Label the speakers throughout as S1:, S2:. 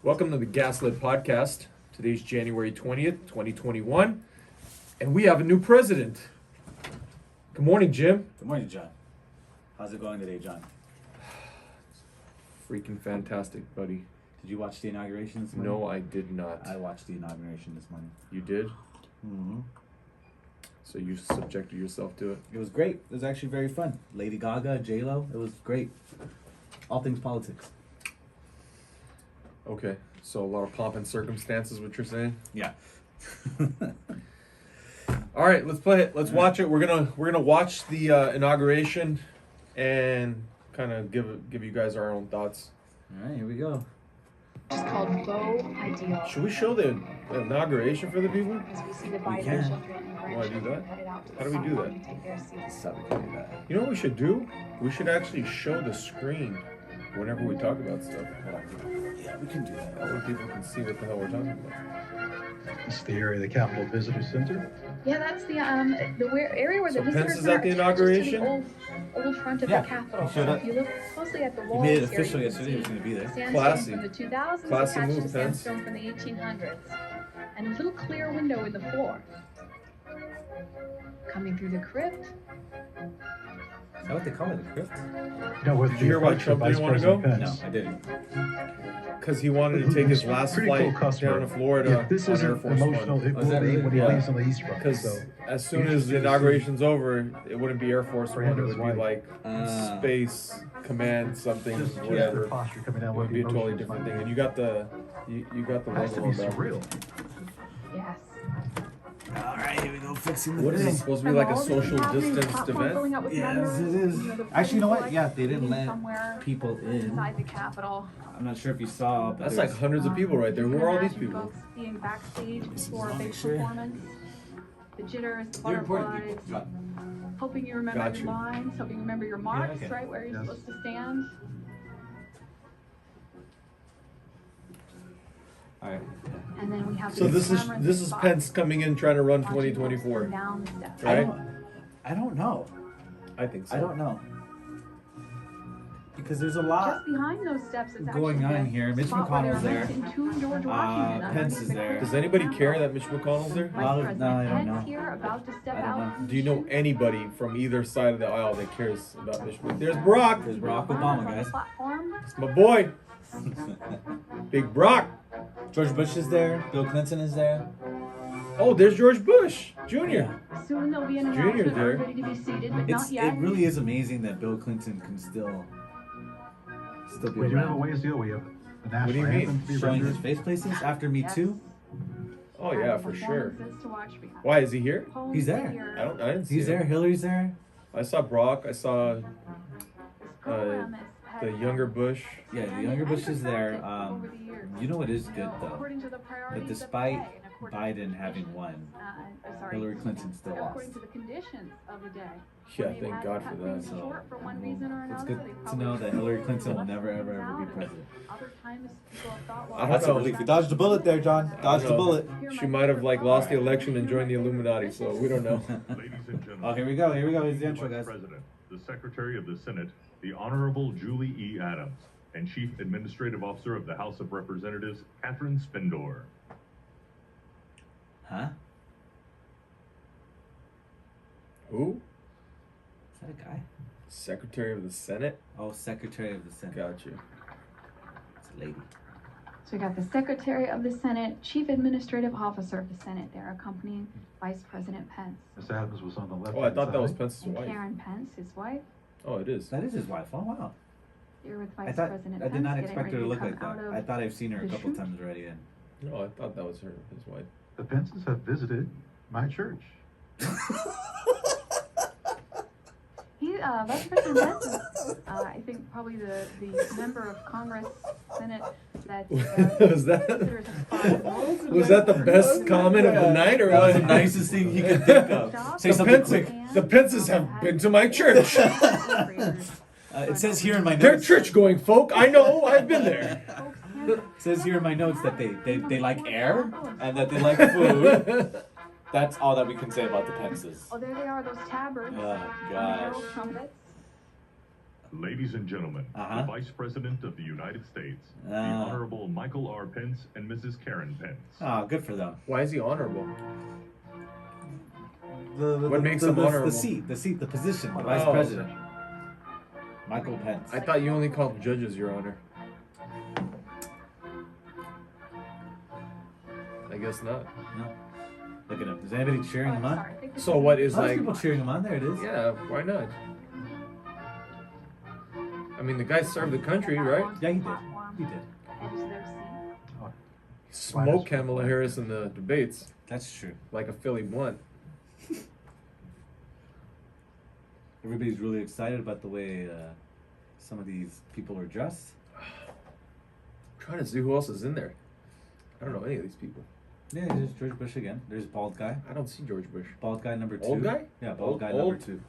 S1: Welcome to the GasLit podcast. Today's January 20th, 2021, and we have a new president. Good morning, Jim.
S2: Good morning, John. How's it going today, John?
S1: Freaking fantastic, buddy.
S2: Did you watch the inauguration this morning?
S1: No, I did not.
S2: I watched the inauguration this morning.
S1: You did?
S2: Mm-hmm.
S1: So you subjected yourself to it?
S2: It was great. It was actually very fun. Lady Gaga, J-Lo, it was great. All things politics.
S1: Okay, so a lot of pomp and circumstances, what you're saying?
S2: Yeah.
S1: All right, let's play it. Let's watch it. We're gonna watch the inauguration and kind of give you guys our own thoughts.
S2: All right, here we go.
S3: It's called Faux Ideal.
S1: Should we show the inauguration for the people?
S3: As we see the
S2: can.
S3: biracial
S1: Wanna do that? How do we do that?
S3: Take their seats.
S2: So we can do that.
S1: You know what we should do? We should actually show the screen whenever we talk about stuff.
S2: Yeah, we can do that.
S1: That way people can see what the hell we're talking about.
S4: It's the area of the Capitol Visitor Center.
S3: Yeah, that's the area where
S1: So
S3: the
S1: Pence
S3: visitors
S1: is at the
S3: are
S1: inauguration?
S3: attached to the old front of
S2: Yeah,
S3: the Capitol.
S2: he showed
S3: So
S2: up.
S3: if you look closely at the
S2: He
S3: walls,
S2: made it
S3: here,
S2: official
S3: you can
S2: yesterday. He was
S3: see
S2: going to be there.
S3: sandstone
S1: Classy.
S3: from the 2000s
S1: Classy
S3: attached
S1: move,
S3: to
S1: Pence.
S3: sandstone from the 1800s, and a little clear window in the floor. Coming through the crypt.
S2: Is that what they call it, a crypt?
S4: You know, with
S1: Did you hear why
S4: approach
S1: Trump
S4: of
S1: didn't
S4: Vice
S1: wanna go?
S4: President
S2: No,
S4: Pence.
S2: I didn't.
S1: Because he wanted to take his last
S4: Pretty
S1: flight
S4: cool customer.
S1: down to Florida
S4: If this
S1: on
S4: isn't
S1: Air Force
S4: emotional,
S1: One.
S4: it
S2: Oh, is
S4: will
S2: that
S4: be
S2: really?
S4: when he
S2: Yeah.
S4: leaves on the East Front.
S1: Because
S4: So,
S1: as soon as the inauguration's over, it wouldn't be Air Force
S4: For
S1: One.
S4: him
S1: It
S4: and
S1: would
S4: his
S1: be
S4: wife.
S1: like Space Command something,
S4: just the
S1: whatever.
S4: posture coming down
S1: It
S4: with
S1: would
S4: the
S1: be a totally
S4: emotions
S1: different
S4: might
S1: thing.
S4: be.
S1: And you got the you got the
S4: It has to
S1: logo
S4: be
S1: on that.
S4: surreal.
S3: Yes.
S2: All right, here we go, fixing the
S1: What is
S2: thing.
S1: this supposed to be like a social distanced event?
S2: Yes, it is. Actually, you know what? Yeah, they didn't let people in.
S3: Inside the Capitol.
S2: I'm not sure if you saw, but
S1: That's like
S2: there's-
S1: hundreds of people right there. Who are all these people?
S3: Folks being backstage before a
S2: Make
S3: big
S2: sure.
S3: performance. The jitters, the
S2: They're important
S3: butterflies.
S2: people.
S3: Hoping you remember
S1: Got
S3: your
S1: you.
S3: lines, hoping you remember your marks,
S2: okay.
S3: right, where you're
S4: Yes.
S3: supposed to stand.
S2: All right.
S3: And then we have
S1: So
S3: these
S1: this
S3: cameras
S1: is
S3: and spots
S1: Pence coming in trying to run
S3: watching folks
S1: 2024.
S3: come down the steps.
S1: Right?
S2: I don't know.
S1: I think so.
S2: I don't know. Because there's a lot.
S3: Just behind those steps is
S2: going
S3: actually
S2: on
S3: the
S2: here. Mitch
S3: spot where they
S2: McConnell's
S3: were
S2: there.
S3: meant to entomb George Washington
S2: Pence
S3: underneath
S2: is
S3: the
S2: there.
S3: crypt
S1: Does
S3: of the
S1: anybody care
S3: Capitol.
S1: that Mitch McConnell's there?
S3: Vice
S2: Well,
S3: President
S2: no, I don't
S3: Pence
S2: know.
S3: here about to step
S2: I don't
S3: out.
S2: know.
S1: Do you know anybody from either side of the aisle that cares about Mitch McConnell? There's Brock.
S2: There's Barack Obama,
S3: on the
S2: guys.
S3: platform.
S1: It's my boy. Big Brock.
S2: George Bush is there. Bill Clinton is there.
S1: Oh, there's George Bush Jr.
S2: Yeah.
S3: Soon there'll be an
S1: Junior
S3: announcement for
S1: there.
S3: everybody to be seated, but
S2: It's
S3: not yet.
S2: it really is amazing that Bill Clinton can still be
S4: We do have a
S2: around.
S4: ways to go. We have the
S1: What do you
S4: national
S1: mean?
S4: anthem to be
S2: Showing his
S4: rendered.
S2: face places after Me
S3: Yes.
S2: Too.
S1: Oh yeah, for sure.
S3: Performances to watch behind.
S1: Why is he here?
S3: Homes
S2: He's there.
S3: here.
S1: I didn't see
S2: He's
S1: him.
S2: there. Hillary's there.
S1: I saw Brock. I saw
S3: This program has
S1: the
S3: had
S1: younger Bush.
S2: Yeah, the
S3: expanded
S2: younger
S3: and
S2: Bush is there.
S3: perfected over the years.
S2: You know what is good though?
S3: According to the priorities
S2: That
S3: of the
S2: despite
S3: day and according to
S2: Biden
S3: the
S2: having
S3: conditions,
S2: won,
S3: sorry,
S2: Hillary Clinton still lost.
S3: according to the conditions of the day.
S1: Yeah,
S3: They've
S1: thank
S3: had
S1: God
S3: to
S1: for
S3: cut
S1: that.
S3: things
S2: So
S3: short for one reason or
S2: it's
S3: another.
S2: good
S3: They
S2: to
S3: probably
S2: know that Hillary Clinton will
S3: left
S2: never,
S3: things
S2: ever, ever
S3: out,
S2: be
S3: and
S2: president.
S3: Other times people have thought, well,
S1: I don't That's a know.
S2: relief. We dodged a bullet there, John. Dodged a
S1: know.
S2: bullet.
S1: She might have like lost the election and joined the Illuminati, so we don't know.
S5: Ladies and gentlemen.
S2: Oh, here we go. Here we go. Here's the intro,
S5: Vice
S2: guys.
S5: President, the Secretary of the Senate, the Honorable Julie E. Adams, and Chief Administrative Officer of the House of Representatives, Catherine Spindor.
S2: Huh?
S1: Who?
S2: Is that a guy?
S1: Secretary of the Senate?
S2: Oh, Secretary of the Senate.
S1: Got you.
S2: It's a lady.
S3: So we got the Secretary of the Senate, Chief Administrative Officer of the Senate there, accompanying Vice President Pence.
S4: Miss Adams was on the left.
S1: Oh, I thought that was
S4: side.
S1: Pence's
S3: And
S1: wife.
S3: Karen Pence, his wife,
S1: Oh, it is.
S2: That is his wife. Oh, wow.
S3: here with
S2: I
S3: Vice
S2: thought
S3: President
S2: I
S3: Pence.
S2: did not
S3: getting
S2: expect her to
S3: ready
S2: look
S3: come
S2: like that.
S3: out of
S2: I thought I've seen her a
S3: the
S2: couple
S3: chute.
S2: times already. And
S1: No, I thought that was his wife.
S4: The Pences have visited my church.
S3: Vice President Pence is, I think, probably the member of Congress, Senate, that
S1: Was that-
S3: considers a spot.
S1: Was that the best comment of the night, or
S2: that was
S1: what?
S2: the nicest thing he could think of. Say
S1: The
S2: something
S1: Pence-
S2: quick.
S1: The Pences have been to my church.
S2: It says here in my
S1: They're
S2: notes.
S1: church going folk. I know. I've been there.
S2: It says here in my notes that they like air and that they like food. That's all that we can say about the Pences.
S3: Oh, there they are, those tabards.
S2: Oh,
S3: on the
S2: gosh.
S3: herald trumpets.
S5: Ladies and gentlemen,
S2: Uh-huh.
S5: the Vice President of the United States, the
S2: Ah.
S5: Honorable Michael R. Pence and Mrs. Karen Pence.
S2: Oh, good for them.
S1: Why is he honorable?
S2: What
S1: makes him honorable?
S2: The seat, the position, the vice
S1: Oh.
S2: president. Michael Pence.
S1: I thought you only called judges your honor. I guess not.
S2: No. Look at him. Is anybody cheering him on?
S1: So what is
S2: Lots of
S1: like?
S2: people cheering him on. There it is.
S1: Yeah, why not? I mean, the guy served the country, right?
S2: Yeah, he did. He did.
S3: And is their seat.
S1: Smoked Kamala Harris in the debates
S2: That's true.
S1: like a Philly blunt.
S2: Everybody's really excited about the way some of these people are dressed.
S1: Trying to see who else is in there. I don't know any of these people.
S2: Yeah, there's George Bush again. There's bald guy.
S1: I don't see George Bush.
S2: Bald guy number 2.
S1: Old guy?
S2: Yeah, bald
S1: Old-
S2: guy
S1: old?
S2: number 2.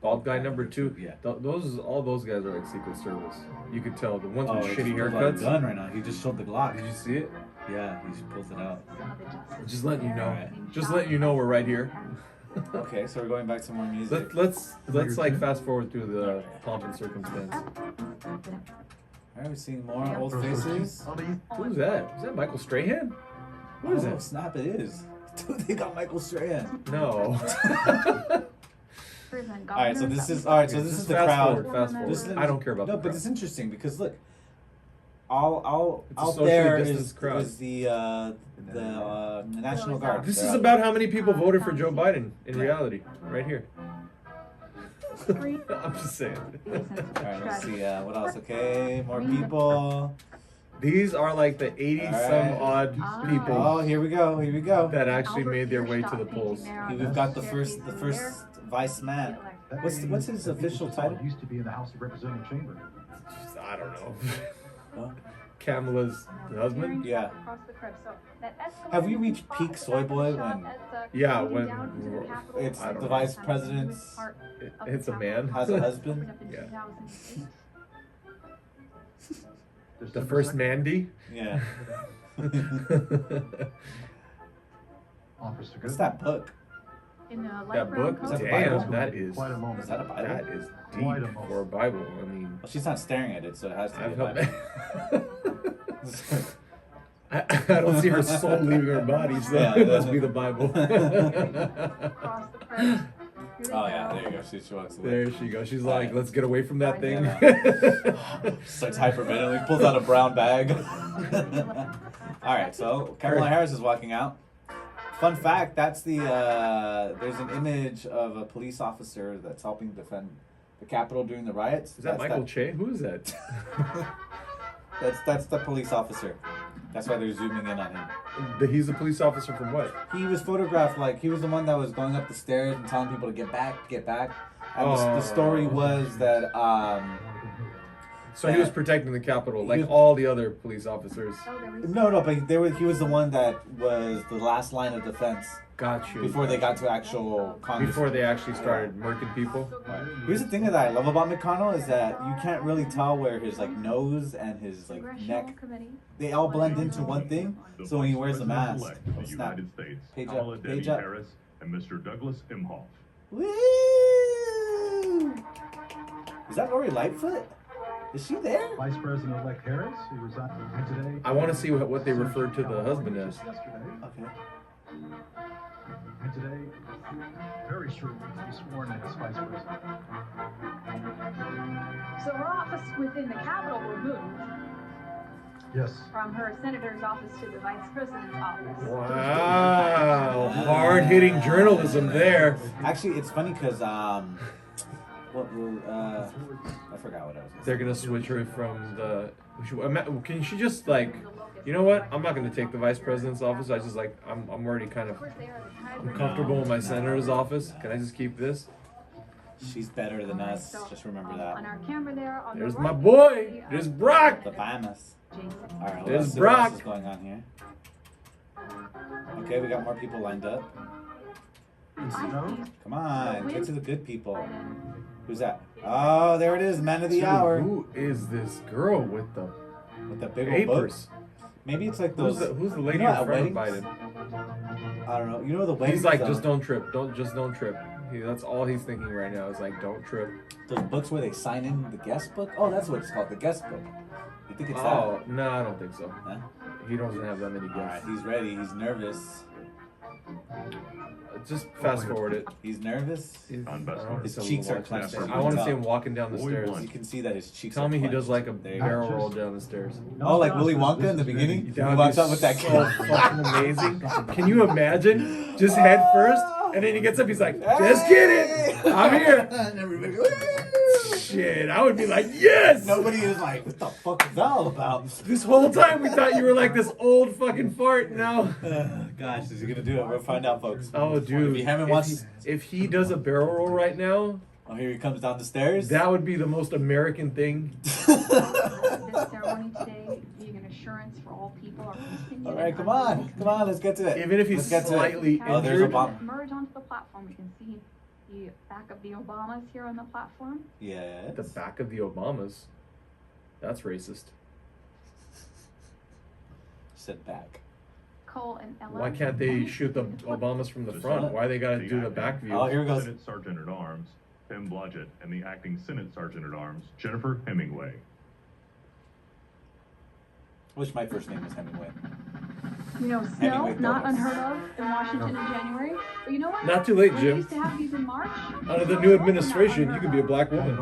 S1: Bald guy number 2.
S2: Yeah.
S1: All those guys are like Secret Service. You could tell the ones with
S2: it's
S1: shitty
S2: pulled out a
S1: haircuts.
S2: gun right now. He just showed the Glock.
S1: Did you see it?
S2: Yeah, he just pulls it out.
S3: Some of the justices
S1: Just letting you know.
S2: Alright.
S1: Just letting you know we're right here.
S2: Okay, so we're going back to more music.
S1: Let's like fast forward through the pomp and circumstance.
S2: Are we seeing more old faces?
S1: Who's that? Is that Michael Strahan? What is
S2: Oh,
S1: that?
S2: snap, it is. Dude, they got Michael Strahan.
S1: No.
S2: Alright, so this is this is the
S1: fast
S2: crowd.
S1: forward, fast forward.
S2: This is-
S1: I don't care about
S2: No,
S1: the
S2: but
S1: crowd.
S2: it's interesting because look, all
S1: It's a
S2: out
S1: socially
S2: there
S1: distanced crowd.
S2: is the National Guard.
S1: This
S2: They're
S1: is
S2: out.
S1: about how many people voted for Joe Biden in reality, right here. I'm just saying.
S2: Alright, let's see what else. Okay, more people.
S1: These are like the 80 some
S2: Alright.
S1: odd people
S2: Oh, here we go. Here we go.
S1: that actually made their way to the polls.
S2: We've got the first vice man. What's his official title?
S4: Used to be in the House of Representative chamber.
S1: I don't know.
S2: Huh?
S1: Kamala's husband?
S2: Yeah. Have we reached peak soy boy when
S1: Yeah, when
S2: it's
S1: I don't
S2: the
S1: know.
S2: vice president's
S1: It's a man.
S2: has a husband?
S1: Yeah.
S4: Just
S1: The
S4: a
S1: first
S4: second.
S1: Mandy?
S2: Yeah.
S4: Officer,
S2: What's that book?
S1: That book?
S2: Is that the
S1: Damn,
S2: Bible?
S1: that is
S4: Quite a moment.
S2: Is that a Bible?
S1: that is deep
S4: Quite a moment.
S1: for a Bible. I mean,
S2: Well, she's not staring at it, so it has to be a
S1: I've
S2: Bible.
S1: I don't see her soul leaving her body, so
S2: Yeah,
S1: it must be the Bible.
S2: Oh yeah, there you go. She walks away.
S1: There she goes. She's like, let's get away from that thing.
S2: Starts hyperventilating, pulls out a brown bag. Alright, so Kamala Harris is walking out. Fun fact, that's the there's an image of a police officer that's helping defend the Capitol during the riots.
S1: Is that
S2: That's
S1: Michael Che? Who is that?
S2: That's the police officer. That's why they're zooming in on him.
S1: He's a police officer from what?
S2: He was photographed like he was the one that was going up the stairs and telling people to get back, get back. And the story was that
S1: So he was protecting the Capitol, like
S2: He was-
S1: all the other police officers.
S2: no, but he was the one that was the last line of defense
S1: Got you.
S2: before they got to actual Congress.
S1: Before they actually started murking people.
S2: Here's the thing that I love about McConnell is that you can't really tell where his like nose and his like neck, they all blend into one thing.
S5: The
S2: So when he
S5: Vice
S2: wears the mask,
S5: President-elect of
S2: oh,
S5: the
S2: snap.
S5: United States,
S2: Page up,
S5: Kamala
S2: page
S5: Devi
S2: up.
S5: Harris, and Mr. Douglas Imhoff.
S2: Woo! Is that Lori Lightfoot? Is she there?
S4: Vice President-elect Harris, who resigned today.
S1: I want to see what they referred to the husband as.
S4: Just yesterday,
S2: Okay.
S4: and today, very shortly to be sworn in as Vice President.
S3: So her office within the Capitol will move
S4: Yes.
S3: from her senator's office to the vice president's office.
S1: Wow, hard-hitting journalism there.
S2: Actually, it's funny because I forgot what I was.
S1: They're gonna switch her from the. Can she just like, you know what? I'm not gonna take the vice president's office. I just like I'm already kind of I'm comfortable in my senator's office. Can I just keep this?
S2: She's better than us. Just remember
S3: On
S2: that.
S3: our camera there, on
S1: There's
S3: the
S1: my
S3: right,
S1: boy. There's Brock.
S2: The Bahamas.
S3: Jason.
S2: All right,
S1: There's
S2: let's see
S1: Brock.
S2: what else is going on here. Okay, we got more people lined up. Come on, get to the good people. Who's that? Oh, there it is, man of the
S1: Dude,
S2: hour
S1: who is this girl with the
S2: with the big old book.
S1: papers?
S2: Maybe it's like those.
S1: Who's the lady
S2: you know
S1: in
S2: at
S1: front of
S2: weddings?
S1: Biden?
S2: I don't know. You know the weddings.
S1: He's like, just don't trip. Don't trip. That's all he's thinking right now. Is like, don't trip.
S2: Those books where they sign in the guest book? Oh, that's what it's called, the guest book. You think it's
S1: Oh, no, I don't think so.
S2: that? Huh?
S1: He doesn't have that many
S2: Alright,
S1: guests.
S2: he's ready. He's nervous.
S1: Just fast forward it.
S2: He's nervous. His cheeks are clenched.
S1: I want to see him walking down the stairs.
S2: You can see that his cheeks
S1: Tell
S2: are
S1: me he
S2: clenched.
S1: does like a
S2: There you
S1: barrel
S2: go.
S1: roll down the stairs.
S2: Oh, like Willy Wonka in the beginning? He
S1: That would
S2: walks
S1: be
S2: out with that
S1: so
S2: kid.
S1: fucking amazing. Can you imagine? Just head first, and then he gets up. He's like, "Just kidding, I'm here."
S2: And everybody,
S1: Shit, I would be like, "Yes."
S2: nobody is like, what the fuck is that all about?
S1: This whole time we thought you were like this old fucking fart. Now,
S2: Gosh, is he gonna do it? We'll find out, folks.
S1: oh dude,
S2: If Hammond
S1: if
S2: wants,
S1: if he does a barrel roll right now,
S2: oh, here he comes down the stairs.
S1: that would be the most American thing.
S3: This ceremony today, being an assurance for all people are continued.
S2: All right, come on, let's get to it.
S1: Even if he's
S2: Let's get to it.
S1: slightly
S2: Oh, there's
S1: injured.
S2: Obama.
S3: Merge onto the platform. You can see the back of the Obamas here on the platform.
S2: Yes.
S1: The back of the Obamas. That's racist.
S2: Sit back.
S3: Cole and Ella.
S1: Why can't they shoot the Obamas from the front? Why they gotta do the back view?
S2: Oh, here goes.
S5: Senate Sergeant at Arms, Tim Blodgett, and the acting Senate Sergeant at Arms, Jennifer Hemingway.
S2: Wish my first name was Hemingway.
S3: You know, snow,
S2: Hemingway
S3: not
S2: donuts.
S3: unheard of in Washington in January. But you know what?
S1: Not too late,
S3: They
S1: Jim.
S3: used to have these in March.
S1: Under the new administration, you can be a black woman.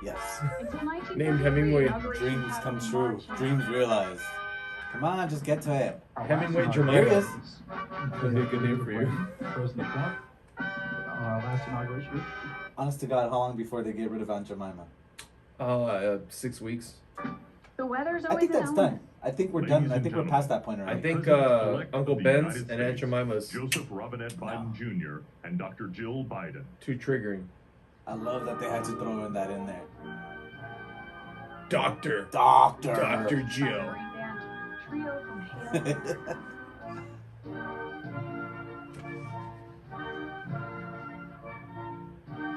S2: Yes.
S3: Until 1933,
S1: Named Hemingway.
S3: inauguration
S2: Dreams come
S3: happened in
S2: true.
S3: March, and
S2: Dreams realized. Come on, just get to it.
S1: Hemingway
S2: Here he
S1: Jemima.
S2: is.
S1: That'd be a good name for you.
S4: President Trump, last inauguration.
S2: Honest to God, how long before they get rid of Aunt Jemima?
S1: 6 weeks.
S3: The weather's
S2: I
S3: always
S2: think
S3: an
S2: that's
S3: element.
S2: done. I think we're
S5: Ladies
S2: done.
S5: and
S2: I think we're
S5: gentlemen,
S2: past that point already.
S1: I think
S5: President-elect of
S1: Uncle
S5: the
S1: Ben's
S5: United
S1: and Aunt
S5: States,
S1: Jemima's
S5: Joseph Robinette Biden Jr. and Dr. Jill Biden.
S1: too triggering.
S2: I love that they had to throw in that in there.
S1: Doctor
S2: Doctor.
S1: Jill.
S3: Marine band trio from Hale.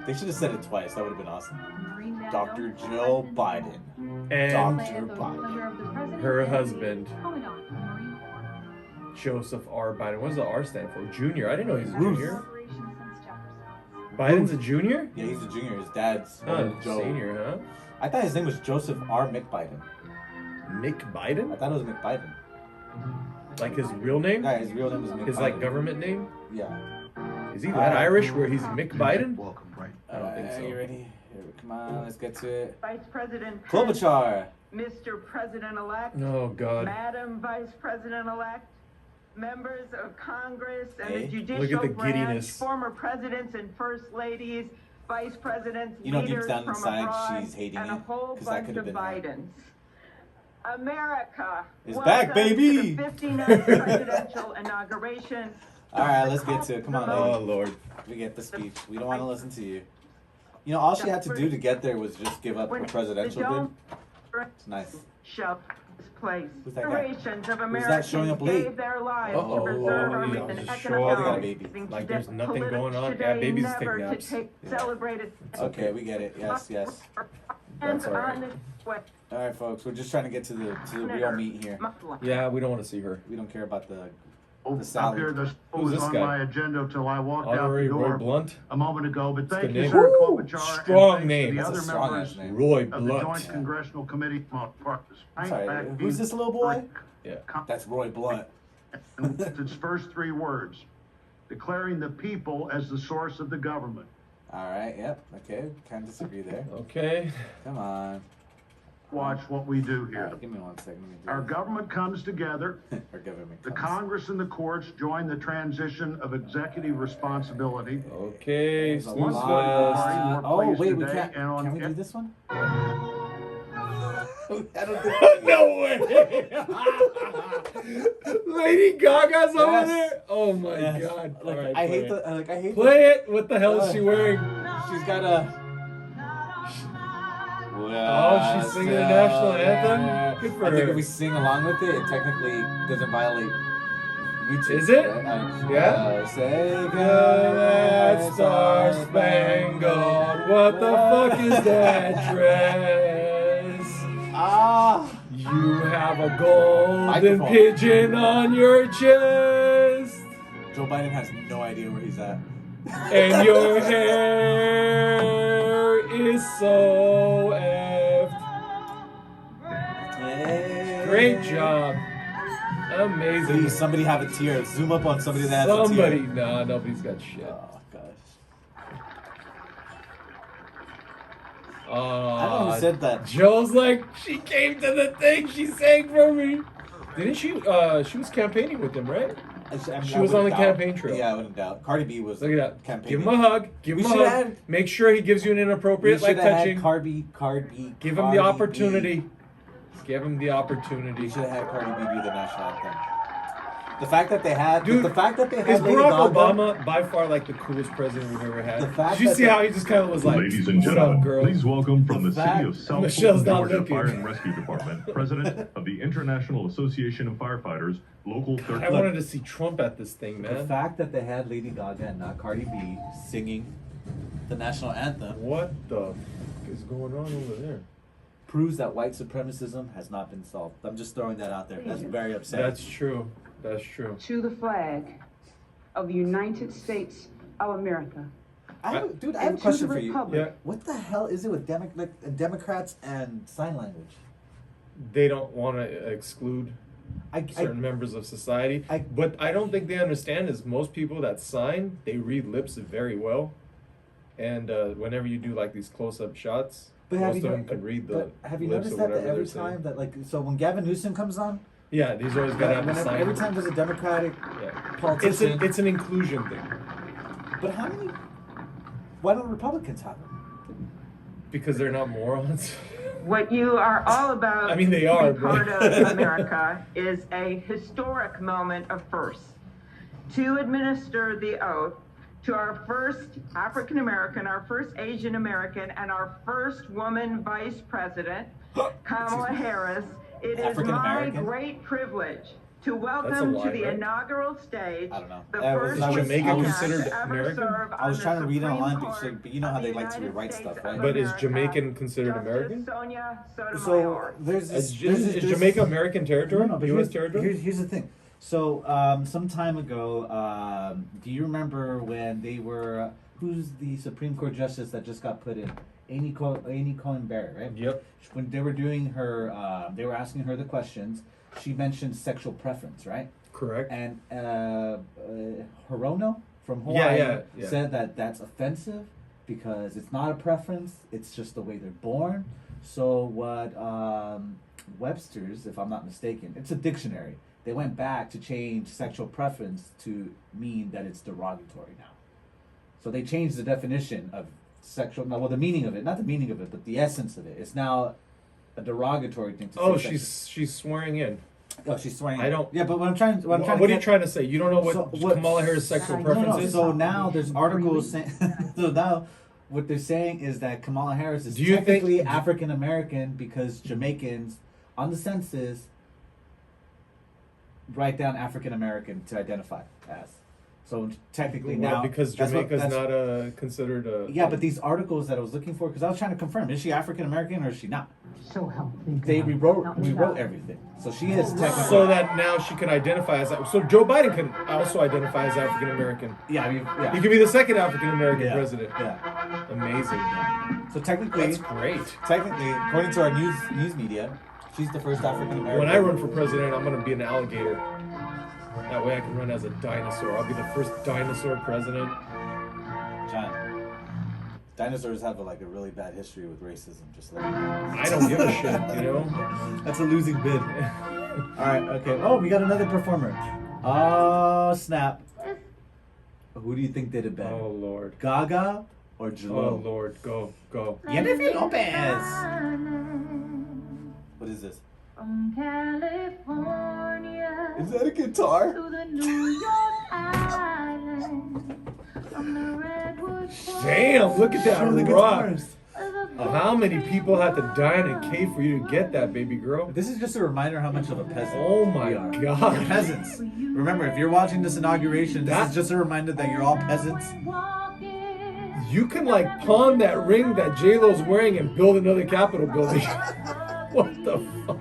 S2: They should have said it twice. That would have been awesome.
S3: Marine band
S2: Dr.
S3: known as
S2: Jill
S3: President
S2: Biden.
S1: And
S2: Doctor
S3: Play at the
S2: Biden.
S3: pleasure of the president
S1: her
S3: and the
S1: husband,
S3: Commandant of the Marine Corps.
S1: Joseph R. Biden. What does the R stand for? Junior. I didn't know he's a
S2: Ruth.
S1: junior.
S3: Inauguration since Jefferson.
S1: Biden's a junior?
S2: Yeah, he's a junior. His dad's
S1: Huh,
S2: Joe.
S1: senior, huh?
S2: I thought his name was Joseph R. McBiden.
S1: Mick
S2: I
S1: Biden?
S2: thought it was McBiden.
S1: Like his real name?
S2: Yeah, his real name was McBiden.
S1: His like government name?
S2: Yeah.
S1: Is he that Irish where he's Mick Biden?
S4: Welcome, right?
S1: I don't think so.
S2: You ready? Here, come on, let's get to it.
S6: Vice President Pence,
S2: Klobuchar.
S6: Mr. President-elect,
S1: Oh God.
S6: Madam Vice President-elect, members of Congress and
S2: Hey,
S6: the
S1: look
S6: judicial
S1: at the
S6: branch,
S1: giddiness.
S6: former presidents and first ladies, vice presidents,
S2: You know, deep
S6: leaders
S2: down
S6: from
S2: inside,
S6: abroad,
S2: she's hating
S6: and
S2: it,
S6: a whole
S2: 'cause that
S6: bunch
S2: could
S6: of
S2: have been her.
S6: Bidens. America
S2: It's
S6: welcome
S2: back, baby!
S6: to the 59th presidential inauguration.
S2: All right, let's get to it. Come on,
S1: Oh
S2: lady.
S1: Lord.
S2: We get the speech. We don't want to listen to you. You know, all she had to do to get there was just give up her presidential bid. It's nice.
S6: Shove this place.
S2: Who's that guy?
S6: Generations of
S2: that
S6: Americans
S2: showing up late?
S6: gave their lives
S1: Uh-oh.
S6: to preserve our
S1: Oh,
S6: recent
S1: just
S6: economic
S1: show up.
S2: They got a baby.
S6: rising
S1: Like
S6: today.
S1: there's nothing
S6: Politics
S1: going on.
S6: today
S1: Yeah, babies
S6: never
S1: take
S6: to
S1: naps.
S6: take
S2: Yeah.
S6: celebrated.
S2: Okay, we get it. Yes, yes.
S1: That's all right.
S6: On this way.
S2: All right, folks. We're just trying to get to the real meat here.
S1: Yeah, we don't want to see her.
S2: We don't care about the
S7: Up
S2: salad.
S7: here, this
S1: Who's
S7: was
S1: this
S7: on
S1: guy?
S7: my agenda till I walked out
S1: Honorary
S7: the
S1: Roy
S7: door
S1: Blunt.
S7: a moment ago, but thank
S1: good
S7: you,
S1: name.
S7: Senator
S1: Woo!
S7: Klobuchar,
S1: Strong
S7: and
S1: name.
S7: thanks to
S2: That's
S7: the
S2: a
S7: other
S2: strong
S7: members
S2: ass name.
S1: Roy
S7: of the
S1: Blunt.
S7: Joint Congressional Committee.
S2: I'm sorry, who's this little boy?
S1: Yeah.
S2: That's Roy Blunt.
S7: Its first three words, declaring the people as the source of the government.
S2: All right, yep. Okay, kind of disagree there.
S1: Okay.
S2: Come on.
S7: Watch what we do
S2: All
S7: here.
S2: right, give me 1 second. Let me do
S7: Our
S2: this.
S7: government comes together.
S2: Our government
S7: The
S2: comes.
S7: Congress and the courts join the transition of executive responsibility.
S1: Okay.
S2: There's a
S1: Snooze
S2: lot.
S1: fest.
S2: Oh, wait, we
S7: today
S2: can't.
S7: and on
S2: Can we do
S7: ev-
S2: this one? I don't think
S1: No way! Lady Gaga's over
S2: Yes.
S1: there. Oh my
S2: Yes.
S1: God!
S2: Like,
S1: All right,
S2: I
S1: play
S2: hate
S1: it.
S2: the. Like, I hate.
S1: Play it. What the hell is she
S2: Uh,
S1: wearing?
S2: She's got a.
S1: Oh, she's singing the national anthem? Good for
S2: I think
S1: her.
S2: if we sing along with it, it technically doesn't violate YouTube.
S1: Is it?
S2: Right?
S1: Yeah?
S2: Say
S1: Go
S2: goodnight,
S1: that Star Spangled. What the fuck is that dress?
S2: Ah!
S1: You have a golden
S2: Microphone.
S1: pigeon on your chest.
S2: Joe Biden has no idea where he's at.
S1: And your hair is so effed.
S2: Hey.
S1: Great job. Amazing.
S2: Please, somebody have a tear. Zoom up on somebody that has a
S1: Somebody.
S2: tear.
S1: Nah, nobody's got shit.
S2: Oh, gosh. I
S1: Uh,
S2: don't know who said that.
S1: Joe's like, she came to the thing, she sang for me. Didn't she? She was campaigning with him, right? She was on the campaign trail.
S2: Yeah, I wouldn't doubt. Cardi B was
S1: Look at that.
S2: campaigning.
S1: Give him a hug. Give him a hug. Make sure he gives you an inappropriate like touching.
S2: Cardi
S1: Give him the opportunity. Give him the opportunity.
S2: You should have had Cardi B do the national anthem. The fact that they had,
S1: Dude,
S2: the fact that they had
S1: is
S2: Lady
S1: Barack
S2: Gaga,
S1: Obama by far like the coolest president we've ever had?
S2: The fact
S1: Did you
S2: that
S1: see
S2: they-
S1: how he just kind of was like,
S5: Ladies and
S1: "What's up,
S5: gentlemen,
S1: girl?"
S5: please welcome from
S2: The
S5: the city
S2: fact-
S5: of South
S1: Michelle's not
S5: Georgia
S1: looking.
S5: Fire and Rescue Department, President of the International Association of Firefighters, Local 13.
S1: I wanted to see Trump at this thing,
S2: the
S1: man.
S2: fact that they had Lady Gaga and not Cardi B singing the national anthem
S1: What the f- is going on over there?
S2: proves that white supremacism has not been solved. I'm just throwing that out there. That's very upsetting.
S1: That's true. That's true.
S8: To the flag of the United States of America.
S2: I have a
S8: and
S2: question
S8: to the
S2: for you.
S8: republic.
S1: Yeah.
S2: What the hell is it with Democrats and sign language?
S1: They don't want to exclude certain members of society. But I don't think they understand is most people that sign, they read lips very well. And whenever you do like these close-up shots, most of them can read the
S2: have you
S1: lips
S2: noticed
S1: or
S2: that
S1: whatever
S2: every
S1: they're saying.
S2: time that so when Gavin Newsom comes on,
S1: Yeah, he's always got to have a
S2: whenever,
S1: sign.
S2: every time there's a Democratic
S1: Yeah.
S2: politician,
S1: It's an inclusion thing.
S2: but why don't Republicans have it?
S1: Because they're not morons.
S6: What you are all about
S1: I mean, they
S6: to
S1: are,
S6: be part
S1: but-
S6: of America is a historic moment of firsts. To administer the oath to our first African American, our first Asian American, and our first woman vice president, Kamala Harris, it is
S2: African
S6: my
S2: American?
S6: great privilege to
S1: That's a
S6: welcome
S1: lie,
S6: to the
S1: right?
S6: inaugural stage
S2: I don't know.
S6: the
S2: That was-
S6: first
S2: that was-
S1: Jamaica
S6: woman
S1: considered
S6: to ever
S1: American?
S6: serve
S2: I
S6: on
S2: was
S6: the
S2: trying to read it
S6: Supreme
S2: online,
S6: Court
S2: but you know how
S6: of
S2: they
S6: the
S2: like to
S6: United
S2: rewrite
S6: States
S2: stuff,
S6: of
S2: right?
S1: But is
S6: America,
S1: Jamaican considered
S6: Justice
S1: American?
S6: Sonia
S2: So
S6: Sotomayor.
S2: there's this.
S1: Is Jamaica American territory?
S2: No, but
S1: U.S.
S2: here's,
S1: territory?
S2: here's the thing. So some time ago, do you remember when they were? Who's the Supreme Court justice that just got put in? Amy Coney Barrett, right?
S1: Yep.
S2: When they were doing her, they were asking her the questions. She mentioned sexual preference, right?
S1: Correct.
S2: And Hirono from Hawaii
S1: Yeah.
S2: said that that's offensive because it's not a preference; it's just the way they're born. So what Webster's, if I'm not mistaken, it's a dictionary. They went back to change sexual preference to mean that it's derogatory now. So they changed the definition of sexual. No, well, the meaning of it, not the meaning of it, but the essence of it. It's now a derogatory thing to
S1: Oh,
S2: say.
S1: she's swearing in.
S2: Oh, she's swearing.
S1: I don't.
S2: Yeah, but what I'm trying.
S1: What
S2: to
S1: are you
S2: get-
S1: trying to say? You don't know what,
S2: So
S1: Kamala Harris' sexual preference is?
S2: So now there's articles saying. So now what they're saying is that Kamala Harris is
S1: Do you think-
S2: technically African American because Jamaicans on the census write down African American to identify as. So technically
S1: Well,
S2: now
S1: because
S2: that's what-
S1: Jamaica's
S2: that's-
S1: not considered a.
S2: Yeah, but these articles that I was looking for, because I was trying to confirm, is she African American or is she not?
S8: So help me God.
S2: They
S8: Help me
S2: rewrote
S8: God.
S2: everything, so she is technically.
S1: So that now she can identify as that. So Joe Biden can also identify as African American.
S2: yeah, I mean, yeah.
S1: He could be the second African American
S2: Yeah,
S1: president.
S2: Yeah.
S1: Amazing.
S2: So technically,
S1: That's great.
S2: according to our news media, she's the first African American.
S1: When I run for president, I'm gonna be an alligator. That way I can run as a dinosaur. I'll be the first dinosaur president.
S2: John, dinosaurs have a really bad history with racism. Just like you know.
S1: I don't give a shit, you know?
S2: That's a losing bid. All right, okay. Oh, we got another performer. Oh snap! Who do you think did it better?
S1: Oh Lord.
S2: Gaga or
S1: Oh
S2: J-Lo?
S1: Lord. Go.
S2: Jennifer Lopez. What is this?
S3: From California
S2: Is that a guitar?
S3: to the New York Island, from the Redwood
S1: Damn, look at that
S2: Show the
S1: rock.
S2: guitars.
S1: How many people had to die in a cave for you to get that, baby girl?
S2: This is just a reminder how much of a peasant.
S1: Oh my
S2: we are.
S1: God.
S2: We're peasants. Remember, if you're watching this inauguration, this is just a reminder that you're all peasants.
S1: You can pawn that ring that J-Lo's wearing and build another Capitol building. What the fuck?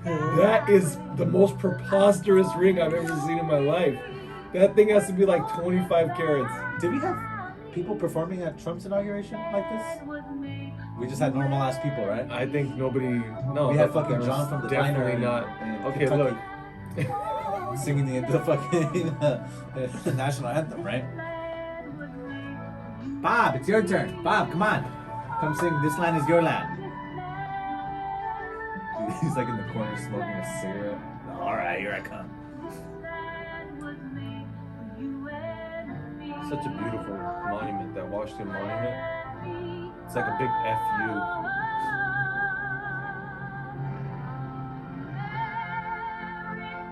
S1: That is the most preposterous ring I've ever seen in my life. That thing has to be like 25 carats.
S2: Did we have people performing at Trump's inauguration like this? We just had normal ass people, right?
S1: I think nobody. No,
S2: We had
S1: that
S2: fucking
S1: was
S2: John from the diner
S1: definitely
S2: in-
S1: not.
S2: in
S1: Okay,
S2: Kentucky.
S1: look.
S2: Singing the fucking national anthem, right? Bob, it's your turn. Bob, come on. Come sing This Land Is Your Land. He's like in the corner smoking a cigarette. All right, here I come.
S1: Such a beautiful monument, that Washington Monument. It's like a big FU.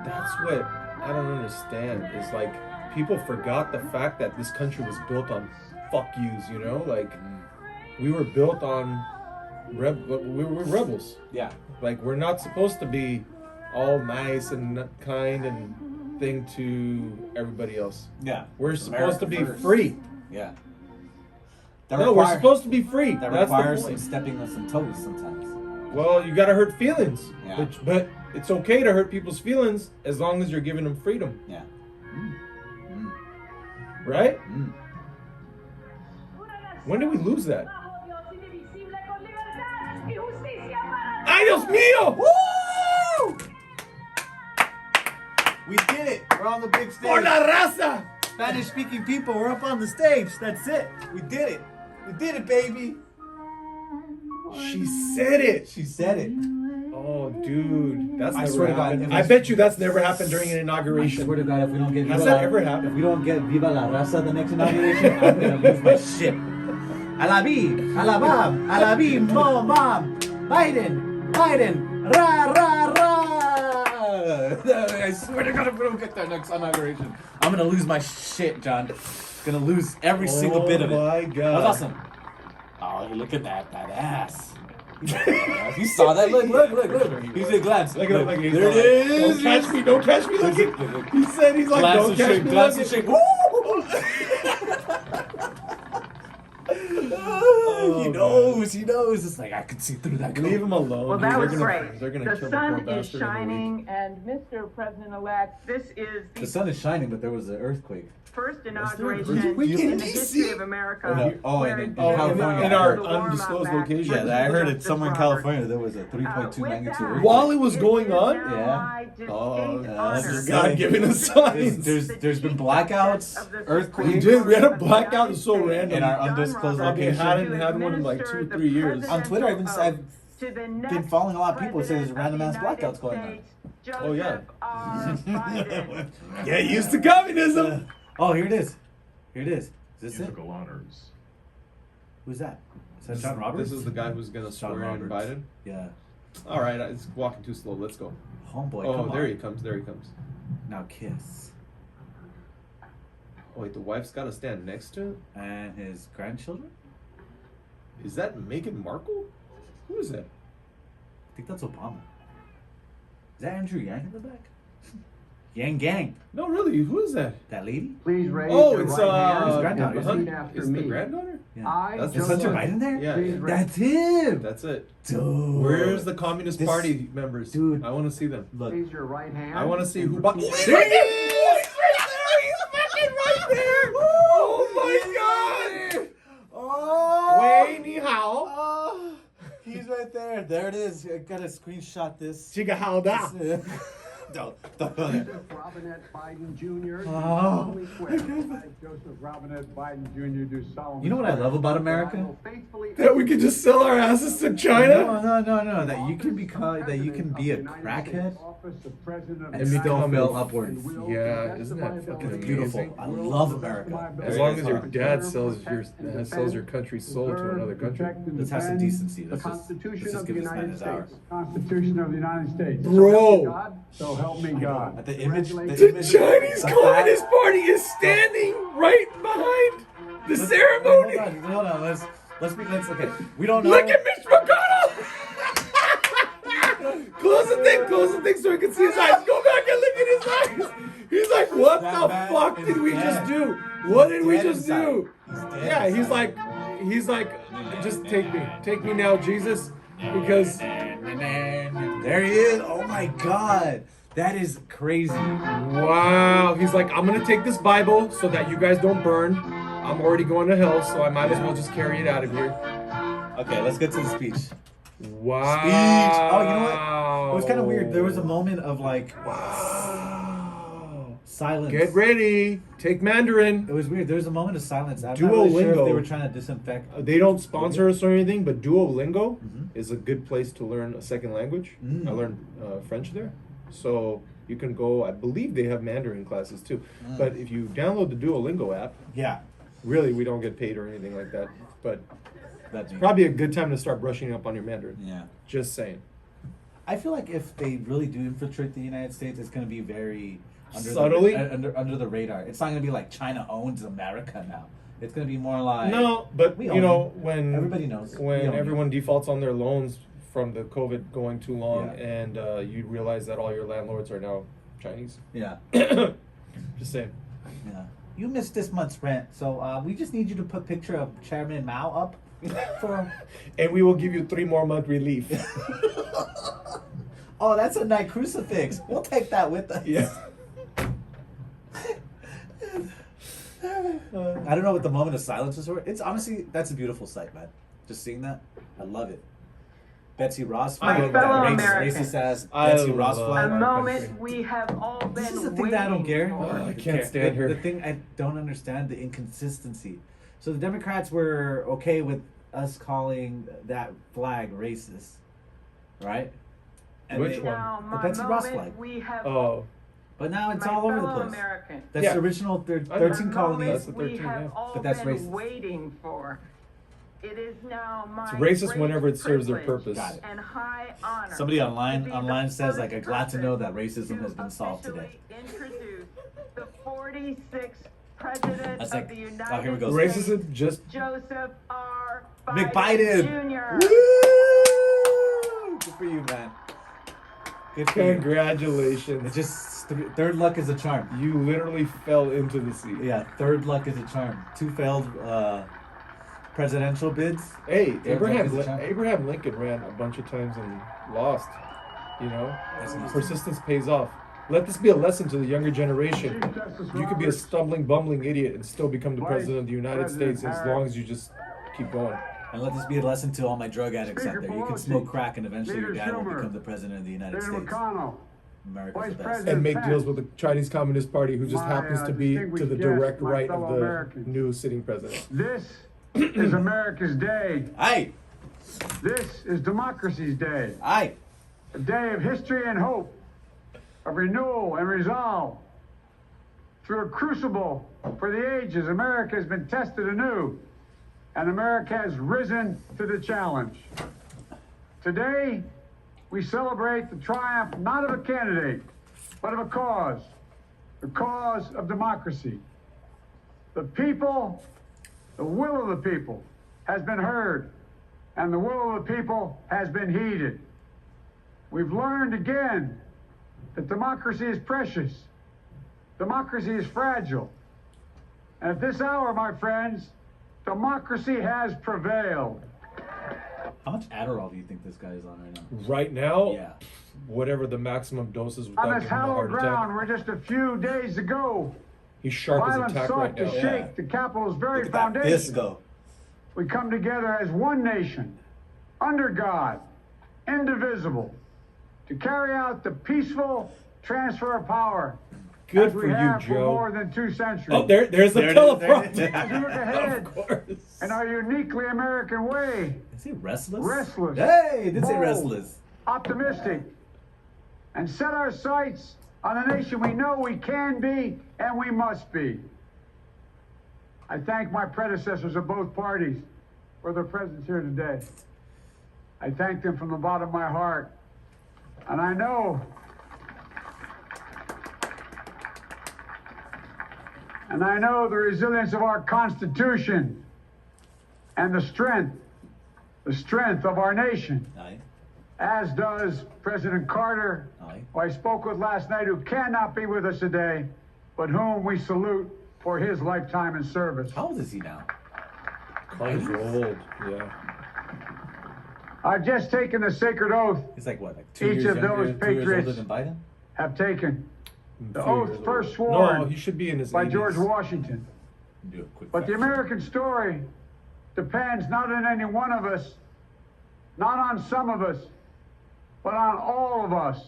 S1: That's what I don't understand. Is like people forgot the fact that this country was built on fuck yous, you know? Like we were built on we were rebels.
S2: Yeah.
S1: Like we're not supposed to be all nice and kind and thing to everybody else.
S2: Yeah.
S1: We're supposed to be
S2: America first.
S1: free.
S2: Yeah.
S1: No, we're supposed to be free.
S2: That
S1: That's
S2: requires
S1: the
S2: some
S1: point.
S2: stepping on some toes sometimes.
S1: Well, you gotta hurt feelings.
S2: Yeah.
S1: But it's okay to hurt people's feelings as long as you're giving them freedom.
S2: Yeah.
S1: Right?
S2: Mm.
S1: When did we lose that? ¡Ay, Dios mío!
S2: Woo! We did it. We're on the big stage.
S1: ¡Por la raza!
S2: Spanish speaking people, we're up on the stage. That's it. We did it. We did it, baby.
S1: She said it.
S2: She said it.
S1: Oh, dude. That's
S2: I
S1: never
S2: swear to God,
S1: happened.
S2: if
S1: I
S2: it's-
S1: bet you that's never happened during an
S2: I
S1: inauguration.
S2: swear to God, if we don't get
S1: Has
S2: Viva
S1: that
S2: la-
S1: ever happened?
S2: If we don't get Viva la Raza the next inauguration, I'm gonna lose my shit. A la B, a la Bob, a la B, Mom, Biden, ra, ra, ra. I swear to God, if we don't get that next inauguration, I'm gonna lose my shit, John. Gonna lose every single bit of it.
S1: Oh my God.
S2: That was awesome. Oh, look at that ass. You saw that? Look. He's a glance.
S1: Look at him, like he's
S2: there it
S1: like,
S2: is.
S1: Don't catch me looking. He said he's like,
S2: Glance
S1: don't
S2: and
S1: catch
S2: shake,
S1: me
S2: glance and
S1: looking.
S2: shake. He knows. It's like I could see through that.
S1: Leave him alone.
S6: Well,
S1: dude.
S6: that
S1: They're
S6: was
S1: gonna,
S6: great.
S1: They're gonna
S6: The
S1: kill
S6: sun
S1: the poor
S6: is
S1: bastard in a week.
S6: shining, and Mr. President-elect, this is
S2: The sun is shining, but there was an earthquake.
S6: first
S1: there an
S6: inauguration
S1: earthquake
S6: in
S1: in
S6: the
S1: DC?
S6: history of America.
S2: in
S6: where
S2: California.
S1: In our
S6: the warm-up
S1: undisclosed
S6: act
S1: location.
S6: was
S2: Yeah, I heard it
S6: Justice
S2: somewhere in
S6: Roberts.
S2: California. There was a 3.2
S6: With
S2: magnitude
S6: that,
S2: earthquake.
S1: While it was going on?
S6: is now
S2: Yeah.
S6: my distinct
S2: that's
S6: honor
S2: just
S1: God giving us signs.
S2: There's been blackouts, earthquakes.
S1: We did. We had a blackout. It's so random.
S2: In our undisclosed
S1: Okay,
S2: location.
S1: hadn't had one in like 2 or 3 years.
S2: On Twitter, I've been following a lot of people who say there's random ass blackouts going on.
S1: Oh, yeah.
S6: Yeah,
S1: Get used to communism.
S2: Oh, here it is. Is this it?
S5: Musical honors.
S2: Who's that? Is that John Roberts?
S1: This is the guy who's gonna
S2: John
S1: swear in
S2: Roberts.
S1: Biden.
S2: Yeah.
S1: All right, it's walking too slow. Let's go.
S2: Homeboy,
S1: Oh,
S2: come
S1: there
S2: on.
S1: he comes. There he comes.
S2: Now kiss.
S1: Oh, wait, the wife's got to stand next to him.
S2: And his grandchildren?
S1: Is that Meghan Markle? Who is that?
S2: I think that's Obama. Is that Andrew Yang in the back? Yang Gang.
S1: No, really. Who is that?
S2: That lady?
S4: Please raise
S1: Oh,
S4: your
S1: it's
S4: right hand
S2: His
S1: uh,
S2: granddaughter,
S4: and
S2: isn't
S4: repeat
S1: Hun-
S4: after
S1: is the
S4: me.
S1: granddaughter?
S2: Yeah.
S4: I,
S1: That's
S2: Is
S1: Joseph.
S2: Hunter Biden there?
S1: Yeah,
S4: Please
S1: yeah.
S4: raise-
S2: That's him.
S1: That's it.
S2: Dude.
S1: Where's the Communist
S2: This-
S1: Party members?
S2: Dude.
S1: I want to see them.
S2: Look.
S4: Raise your right hand.
S1: I want to see
S4: and
S1: who bought.
S4: repeat
S1: He's
S4: after
S1: right
S4: me.
S1: there! He's right there! Oh my God!
S2: Oh.
S1: Wei ni hao.
S2: Oh. He's right there. There it is. I gotta screenshot this.
S1: Chica hao da.
S2: Don't.
S4: Joseph Robinette Biden Jr.
S2: Oh.
S4: solemnly swear. I, Joseph Robinette Biden Jr. do solemnly
S2: You know what I
S4: swear
S2: love about
S4: that I
S2: America?
S4: will faithfully
S1: That we could just sell our asses to China.
S2: No. That you can become. That you can be a crackhead and
S1: become
S2: still
S1: a-
S2: feel upwards.
S1: Yeah, isn't that fucking
S2: It's beautiful.
S1: amazing?
S2: I love America.
S1: As long as your dad sells your country's soul to another country.
S2: Let's have some decency.
S4: The
S2: Let's just
S4: Constitution of the
S2: give this man
S4: United
S2: his hour.
S4: States. Constitution of the United States.
S1: Bro.
S4: So help me God.
S2: At the image,
S1: The Chinese Communist Party is standing right behind the ceremony.
S2: Hold on. Let's okay. We don't know.
S1: Look at Mitch McConnell. Close the thing so we can see his eyes. Go back and look at his eyes. He's like, what
S2: That
S1: the
S2: man
S1: fuck
S2: is
S1: did we
S2: dead.
S1: just do? What did we
S2: Dead
S1: just
S2: inside.
S1: do?
S2: He's dead
S1: Yeah,
S2: inside.
S1: he's like, just take me now, Jesus, because
S2: There he is. Oh my God. That is crazy.
S1: Wow. He's like, I'm gonna take this Bible so that you guys don't burn. I'm already going to hell, so I might as well just carry it out of here.
S2: Okay, let's get to the speech.
S1: Wow.
S2: Speech. Oh, you know what? It was kind of weird. There was a moment of like, silence.
S1: Get ready. Take Mandarin.
S2: It was weird. There was a moment of silence. I'm not really sure if they were trying to disinfect.
S1: They don't sponsor us or anything, but Duolingo is a good place to learn a second language. I learned French there. So you can go, I believe they have Mandarin classes too. But if you download the Duolingo app, really we don't get paid or anything like that. But that's probably a good time to start brushing up on your Mandarin.
S2: Yeah.
S1: Just saying.
S2: I feel like if they really do infiltrate the United States, it's going to be very
S1: subtly
S2: under the radar. It's not going to be like China owns America now. It's going to be more like
S1: you know when
S2: everybody knows
S1: when everyone defaults on their loans from the COVID going too long, and you realize that all your landlords are now Chinese.
S2: Yeah.
S1: Just saying.
S2: Yeah. You missed this month's rent, so we just need you to put picture of Chairman Mao up for.
S1: And we will give you 3 more month relief.
S2: Oh, that's a nice crucifix. We'll take that with us.
S1: Yeah.
S2: I don't know what the moment of silence was for. It's honestly, that's a beautiful sight, man. Just seeing that, I love it. Betsy Ross,
S6: My fellow Americans,
S2: racist ass Betsy Ross flag.
S6: A moment we have all been
S2: This is the thing that I don't care.
S1: I can't stand her.
S2: The thing I don't understand, the inconsistency. So the Democrats were okay with us calling that flag racist, right? And
S1: Which one?
S2: The Betsy Ross flag.
S1: Oh.
S2: But now it's all over the place.
S6: American.
S2: That's the original 13 colonies.
S1: That's the 13,
S2: But that's racist.
S6: Waiting for. It is now my
S1: It's racist whenever it serves their purpose.
S2: Got it.
S6: and high honor.
S2: Somebody online
S6: to
S2: says
S6: be
S2: like,
S6: the
S2: glad to know that
S6: first
S2: racism has been solved today.
S6: Introduce the 46th president
S2: That's
S6: of
S2: like,
S6: the United
S2: oh, here we go.
S6: States,
S1: Racism just
S6: Joseph R.
S2: McBiden.
S6: Jr.
S2: Woo! Good for you, man. Good for you.
S1: congratulations.
S2: It just third luck is a charm.
S1: You literally fell into the sea.
S2: Yeah, third luck is a charm. 2 failed presidential bids.
S1: Hey,
S2: Third luck is a charm.
S1: Abraham Lincoln ran a bunch of times and lost. You know,
S2: That's interesting.
S1: persistence pays off. Let this be a lesson to the younger generation. You could be a stumbling, bumbling idiot and still become the president of the United States as long as you just keep going.
S2: And let this be a lesson to all my drug addicts out there. You can smoke crack and eventually your dad will become the president of the United States. America's the best.
S1: And make deals with the Chinese Communist Party, who just happens to be to the direct right of the new sitting president.
S7: This is America's day.
S2: Aye.
S7: This is democracy's day.
S2: Aye.
S7: A day of history and hope, of renewal and resolve. Through a crucible for the ages, America has been tested anew, and America has risen to the challenge. Today, we celebrate the triumph not of a candidate, but of a cause, the cause of democracy. The people, the will of the people has been heard, and the will of the people has been heeded. We've learned again that democracy is precious. Democracy is fragile. And at this hour, my friends, democracy has prevailed.
S2: How much Adderall do you think this guy is on right now?
S1: Right now,
S2: Yeah.
S1: whatever the maximum doses without
S7: On
S1: giving
S7: this
S1: him a
S7: hallowed
S1: heart
S7: ground
S1: attack.
S7: where just a few days ago,
S1: He's sharp as a
S7: violence
S1: tack
S7: sought
S1: right
S7: to
S1: now.
S7: shake the Capitol's very
S2: Look at that
S7: foundation.
S2: fist go.
S7: We come together as one nation, under God, indivisible, to carry out the peaceful transfer of power.
S1: Good
S7: as we
S1: for you,
S7: have for
S1: Joe.
S7: more than 2 centuries.
S1: Oh, there's the
S2: There it is,
S1: teleprompter.
S2: there it is.
S7: As we look ahead
S1: Of course.
S7: in our uniquely American way,
S2: Is he restless?
S7: Restless.
S2: Hey, he did say
S7: Bold.
S2: restless.
S7: optimistic, and set our sights on a nation we know we can be and we must be. I thank my predecessors of both parties for their presence here today. I thank them from the bottom of my heart. And I know the resilience of our Constitution and the strength of our nation,
S2: Aye.
S7: as does President Carter,
S2: Aye.
S7: who I spoke with last night, who cannot be with us today, but whom we salute for his lifetime in service.
S2: How old is he now?
S1: Carter's old, yeah.
S7: I've just taken the sacred oath,
S2: He's like what, like 2
S7: Each
S2: years
S7: of
S2: younger,
S7: those
S2: 2 years older
S7: patriots
S2: than Biden?
S7: have taken the
S1: 3
S7: oath
S1: years
S7: first
S1: old.
S7: sworn
S1: No, he should be in his
S7: by
S1: 80s.
S7: George Washington.
S2: Do a quick
S7: But the
S2: fact check.
S7: American story depends not on any one of us, not on some of us, but on all of us,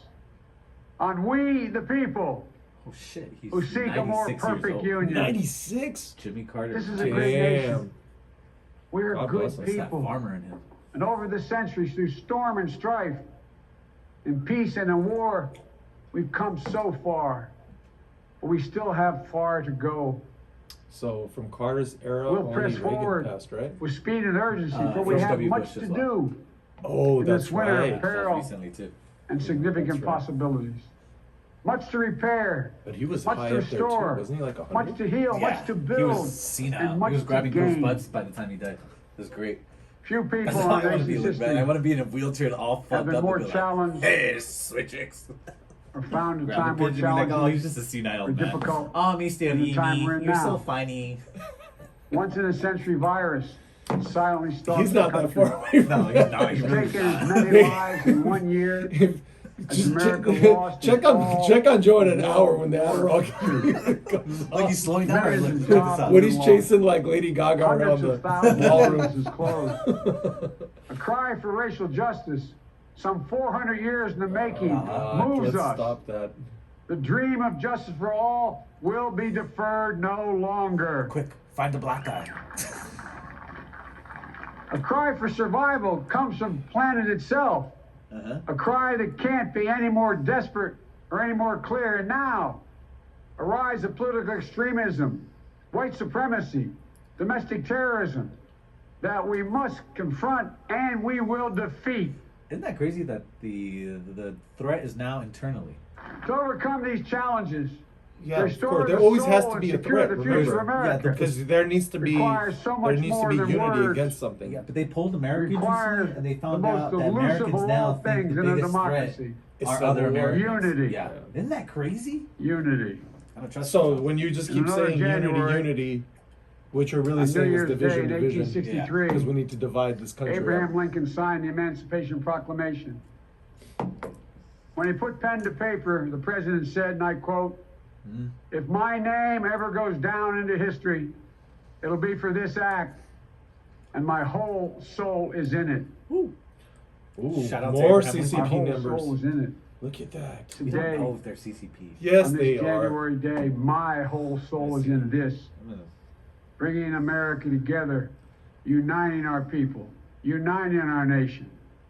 S7: on we the people
S2: Oh shit, he's
S7: who seek a more
S2: 96 years
S7: perfect
S2: old.
S7: union.
S1: 96?
S2: Jimmy Carter.
S7: This is a great nation. We're
S1: God
S7: good
S1: bless us.
S2: That's that
S7: people.
S2: farmer in him.
S7: And over the centuries, through storm and strife, in peace and in war, we've come so far. But we still have far to go.
S1: So from Carter's era,
S7: We'll
S1: only
S7: press
S1: Reagan
S7: forward
S1: passed, right?
S7: with speed and urgency, for we
S2: George
S7: have
S2: W.
S7: much
S2: Bush
S7: to
S2: as well.
S7: do
S1: Oh,
S7: in
S1: that's
S7: this winter
S1: right.
S7: of peril
S2: Recently too.
S7: and significant
S1: That's right.
S7: possibilities. Much to repair,
S1: But he was
S7: much
S1: high
S7: to
S1: up there too,
S7: restore,
S1: wasn't he? Like
S7: much
S1: 100?
S7: to heal,
S2: Yeah,
S7: much to
S2: he
S7: build,
S2: was senile.
S7: and much
S2: He was
S7: to
S2: grabbing
S7: gain.
S2: Bush's by the time he died. It was great.
S7: Few
S2: That's
S7: people
S2: how
S7: in
S2: I
S7: our
S2: want to be,
S7: nation's
S2: man. I
S7: history
S2: want to be in a wheelchair and all
S7: have
S2: fucked
S7: been
S2: up.
S7: more
S2: and be
S7: challenged
S2: like, hey, switchix.
S7: or found in
S2: Grab
S7: time
S2: a
S7: more
S2: pigeon and be like, oh,
S7: challenging.
S2: he's just a senile
S7: or
S2: man.
S7: difficult
S2: Oh, Mr.
S7: in the time we're
S2: Amy,
S7: in
S2: you're
S7: now.
S2: so funny.
S7: Once in a century virus silently stalks
S1: He's
S7: the
S1: not that
S7: country.
S1: far away from
S2: No,
S1: him.
S2: he's not. He's
S7: It's
S2: really
S7: taken as
S2: not.
S7: many lives in 1 year as
S1: Just
S7: America lost.
S1: check
S7: in
S1: on
S7: all
S1: Joe in an hour when the Adderall comes
S2: Like he's slowing down. Or
S7: Millions
S2: look,
S7: of
S2: check this out.
S7: jobs.
S1: when he's chasing like Lady Gaga around
S7: Hundreds
S1: the
S7: of thousands of
S1: ballroom.
S7: businesses closed. A cry for racial justice, some 400 years in the making, moves
S1: Let's
S7: us.
S1: stop that.
S7: The dream of justice for all will be deferred no longer.
S2: Quick, find the black guy.
S7: A cry for survival comes from the planet itself.
S2: Uh-huh.
S7: A cry that can't be any more desperate or any more clear. And now, a rise of political extremism, white supremacy, domestic terrorism, that we must confront and we will defeat.
S2: Isn't that crazy that the threat is now internally?
S7: To overcome these challenges,
S1: Yeah,
S7: to
S1: of
S7: restore
S1: course.
S7: the
S1: There always
S7: soul
S1: has to
S7: and
S1: be a
S7: secure
S1: threat.
S7: the future of
S1: Remember,
S7: America.
S1: because there needs to be
S7: Requires so much more than
S1: unity
S7: words.
S1: against something.
S2: Yeah, but they polled Americans
S7: Requires
S2: recently, and they
S7: the
S2: found
S7: most
S2: out that
S7: elusive
S2: Americans
S7: of
S2: now
S7: all
S2: think
S7: things
S2: the
S7: in a
S2: biggest threat
S7: democracy.
S1: It's
S2: are
S1: civil
S2: other
S1: war.
S2: Americans.
S7: Unity.
S2: Yeah, isn't that crazy?
S7: Unity.
S2: I don't trust.
S1: So
S2: myself.
S1: when you just
S7: In
S1: keep
S7: another
S1: saying
S7: January,
S1: unity, what you're really
S7: On New
S1: saying is
S7: Year's Day
S1: division,
S7: in
S1: division.
S7: 1863,
S1: Because we need to divide this country
S7: Abraham
S1: up.
S7: Lincoln signed the Emancipation Proclamation. When he put pen to paper, the president said, and I quote, "If my name ever goes down into history, it'll be for this act, and my whole soul is in it."
S1: Ooh,
S2: Shout out to
S1: more
S2: Abraham Lincoln.
S7: My
S1: CCP
S7: whole
S1: members.
S7: soul is in it.
S1: Look at that.
S2: We don't
S7: Today,
S2: know if they're CCP.
S1: Yes,
S7: on this
S1: they are.
S7: January day, my whole soul is in this. Bringing America together, uniting our people, uniting our nation.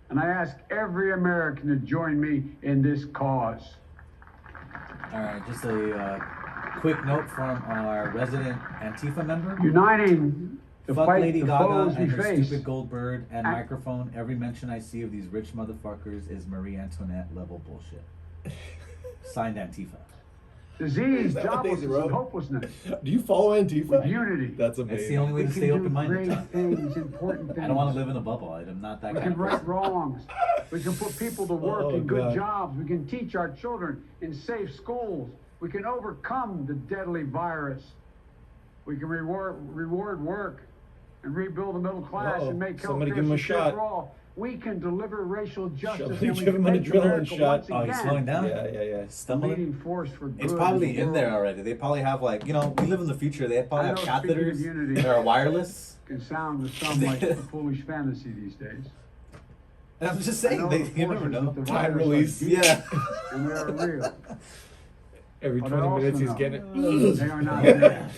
S7: And I ask every American to join me in this cause.
S2: All right, just a quick note from our resident Antifa member.
S7: Uniting to
S2: Fuck
S7: fight
S2: Lady
S7: the
S2: Gaga
S7: foes we
S2: and her
S7: face.
S2: stupid gold bird and
S7: I-
S2: microphone. Every mention I see of these rich motherfuckers is Marie Antoinette level bullshit. Signed Antifa.
S7: Disease,
S1: Is that what Daisy
S7: joblessness,
S1: wrote?
S7: and hopelessness.
S1: Do you follow Antifa?
S7: With unity.
S1: That's
S2: It's
S1: amazing.
S2: the only way
S7: We
S2: to
S7: can
S2: stay
S7: do
S2: open-minded,
S7: great
S2: John.
S7: things, important things.
S2: I don't want to live in a bubble. I'm not that
S7: We
S2: kind
S7: can
S2: of
S7: right
S2: person.
S7: wrongs. We can put people to work
S1: Oh,
S7: in good
S1: God.
S7: jobs. We can teach our children in safe schools. We can overcome the deadly virus. We can reward work and rebuild the middle class
S1: Uh-oh.
S7: and make
S1: Somebody
S7: healthcare
S1: give him a
S7: secure
S1: shot.
S7: for all. We can deliver racial justice.
S1: Somebody
S7: and we
S1: give
S7: can
S1: him an
S7: make
S1: adrenaline
S7: America
S1: shot.
S7: once
S2: Oh, he's
S7: again
S2: slowing down?
S1: Yeah.
S7: a
S2: Stumbling?
S7: leading force for good.
S2: It's probably
S7: the
S2: in there
S7: world.
S2: already. They probably have like, you know, we live in the future. They probably
S7: I
S2: have
S7: know, speaking of
S2: catheters
S7: unity-
S2: that are wireless.
S7: Can sound to some like a foolish fantasy these days.
S2: And I'm just
S7: I
S2: saying,
S7: know
S2: they,
S7: the
S2: you never
S7: forces
S2: know.
S7: of the
S1: Time
S7: virus are
S1: release.
S7: deep,
S2: Yeah.
S7: and they are real.
S1: Every
S7: But
S1: 20
S7: I also
S1: minutes he's
S7: know
S1: getting
S7: They are not there.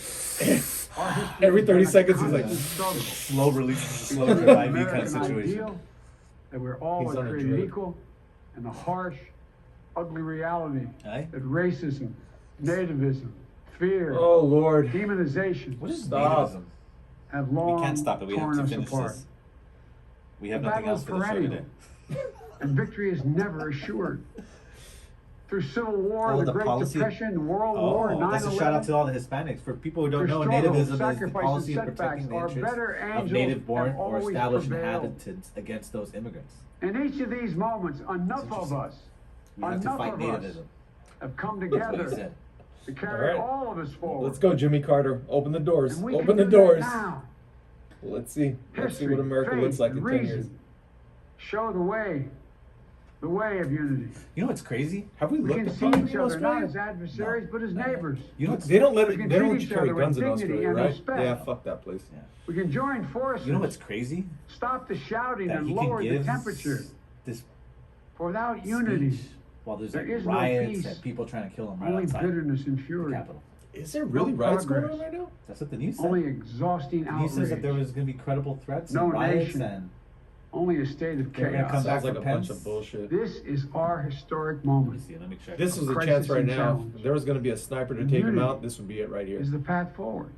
S7: Our history
S1: Every
S7: has
S1: 30
S7: been a
S1: seconds he's like,
S7: constant struggle.
S2: Slow release, slow
S7: The
S2: revive kind of
S7: American
S2: situation.
S7: ideal that we're all
S1: He's on a
S7: created
S1: drug.
S7: equal, and the harsh, ugly reality
S2: Aye?
S7: that racism, nativism, fear,
S1: oh Lord.
S7: demonization
S2: What is
S1: Stop.
S2: nativism?
S7: have
S2: We
S7: long
S2: can't stop it. We have
S7: torn
S2: to
S7: us
S2: finish
S7: apart.
S2: this. We have
S7: The
S2: nothing
S7: battle
S2: else
S7: is
S2: for the show
S7: perennial.
S2: today.
S7: And victory is never assured. Through Civil War,
S2: Oh,
S7: the
S2: the
S7: Great
S2: policy-
S7: Depression, World War,
S2: Oh, that's a
S7: 9/11,
S2: shout out to all the Hispanics. For people who don't
S7: Their
S2: know,
S7: struggles,
S2: nativism is the
S7: sacrifices,
S2: policy of
S7: setbacks,
S2: protecting the
S7: our
S2: interests
S7: better
S2: of
S7: angels
S2: native-born
S7: have
S2: or
S7: always
S2: established
S7: prevailed.
S2: inhabitants against those immigrants.
S7: In each of these moments, enough of
S2: interesting.
S7: us,
S2: We have to
S7: enough
S2: fight
S7: of us
S2: nativism.
S7: have come
S2: That's what he
S7: together
S2: said.
S7: to carry
S1: All right.
S7: all of us forward.
S1: Let's go, Jimmy Carter. Open the doors.
S7: And we
S1: Open
S7: can
S1: the
S7: do that
S1: doors.
S7: now.
S1: Let's see. Let's see
S7: History,
S1: what America
S7: faith,
S1: looks like
S7: and
S1: in 10 years.
S7: reason show the way. the way of unity.
S2: You know what's crazy?
S1: Have we
S7: We
S1: looked
S7: can
S1: at
S7: see
S1: property
S7: each
S1: in
S7: other not
S1: Australia?
S7: as adversaries, but as neighbors.
S2: You know what's
S1: They don't let
S7: We can
S1: they don't
S7: treat
S1: let you
S7: each
S1: carry
S7: other with
S1: guns in
S7: dignity
S1: Australia,
S7: and
S1: right?
S7: respect.
S1: Yeah, fuck that place.
S2: Yeah.
S7: We can join forces.
S2: You know what's crazy?
S7: Stop the shouting
S2: That
S7: and
S2: he can
S7: lower the
S2: give
S7: temperature.
S2: this
S7: For without unity,
S2: speech while there's
S7: there
S2: like
S7: is no
S2: riots
S7: peace.
S2: and people trying to kill him right
S7: only
S2: outside
S7: bitterness and
S2: the
S7: fury,
S2: Capitol.
S1: Is there really
S7: No
S1: riots going on
S7: progress.
S1: right now?
S2: That's what the news said.
S7: only exhausting
S2: The news says that there
S7: outrage,
S2: was going to be credible threats
S7: No
S2: and riots
S7: nation.
S2: and
S7: only a state of
S2: They're gonna come
S7: chaos.
S2: back
S1: Sounds like
S2: for
S1: a bunch
S2: Pence.
S1: of bullshit.
S7: This is our historic
S2: let me
S7: moment.
S2: see. Let me check.
S1: This is a
S7: crisis
S1: chance right
S7: and
S1: now.
S7: challenge.
S1: If there was going to be a sniper to
S7: And
S1: take him
S7: unity
S1: out, this would be it right here.
S7: Is the path forward.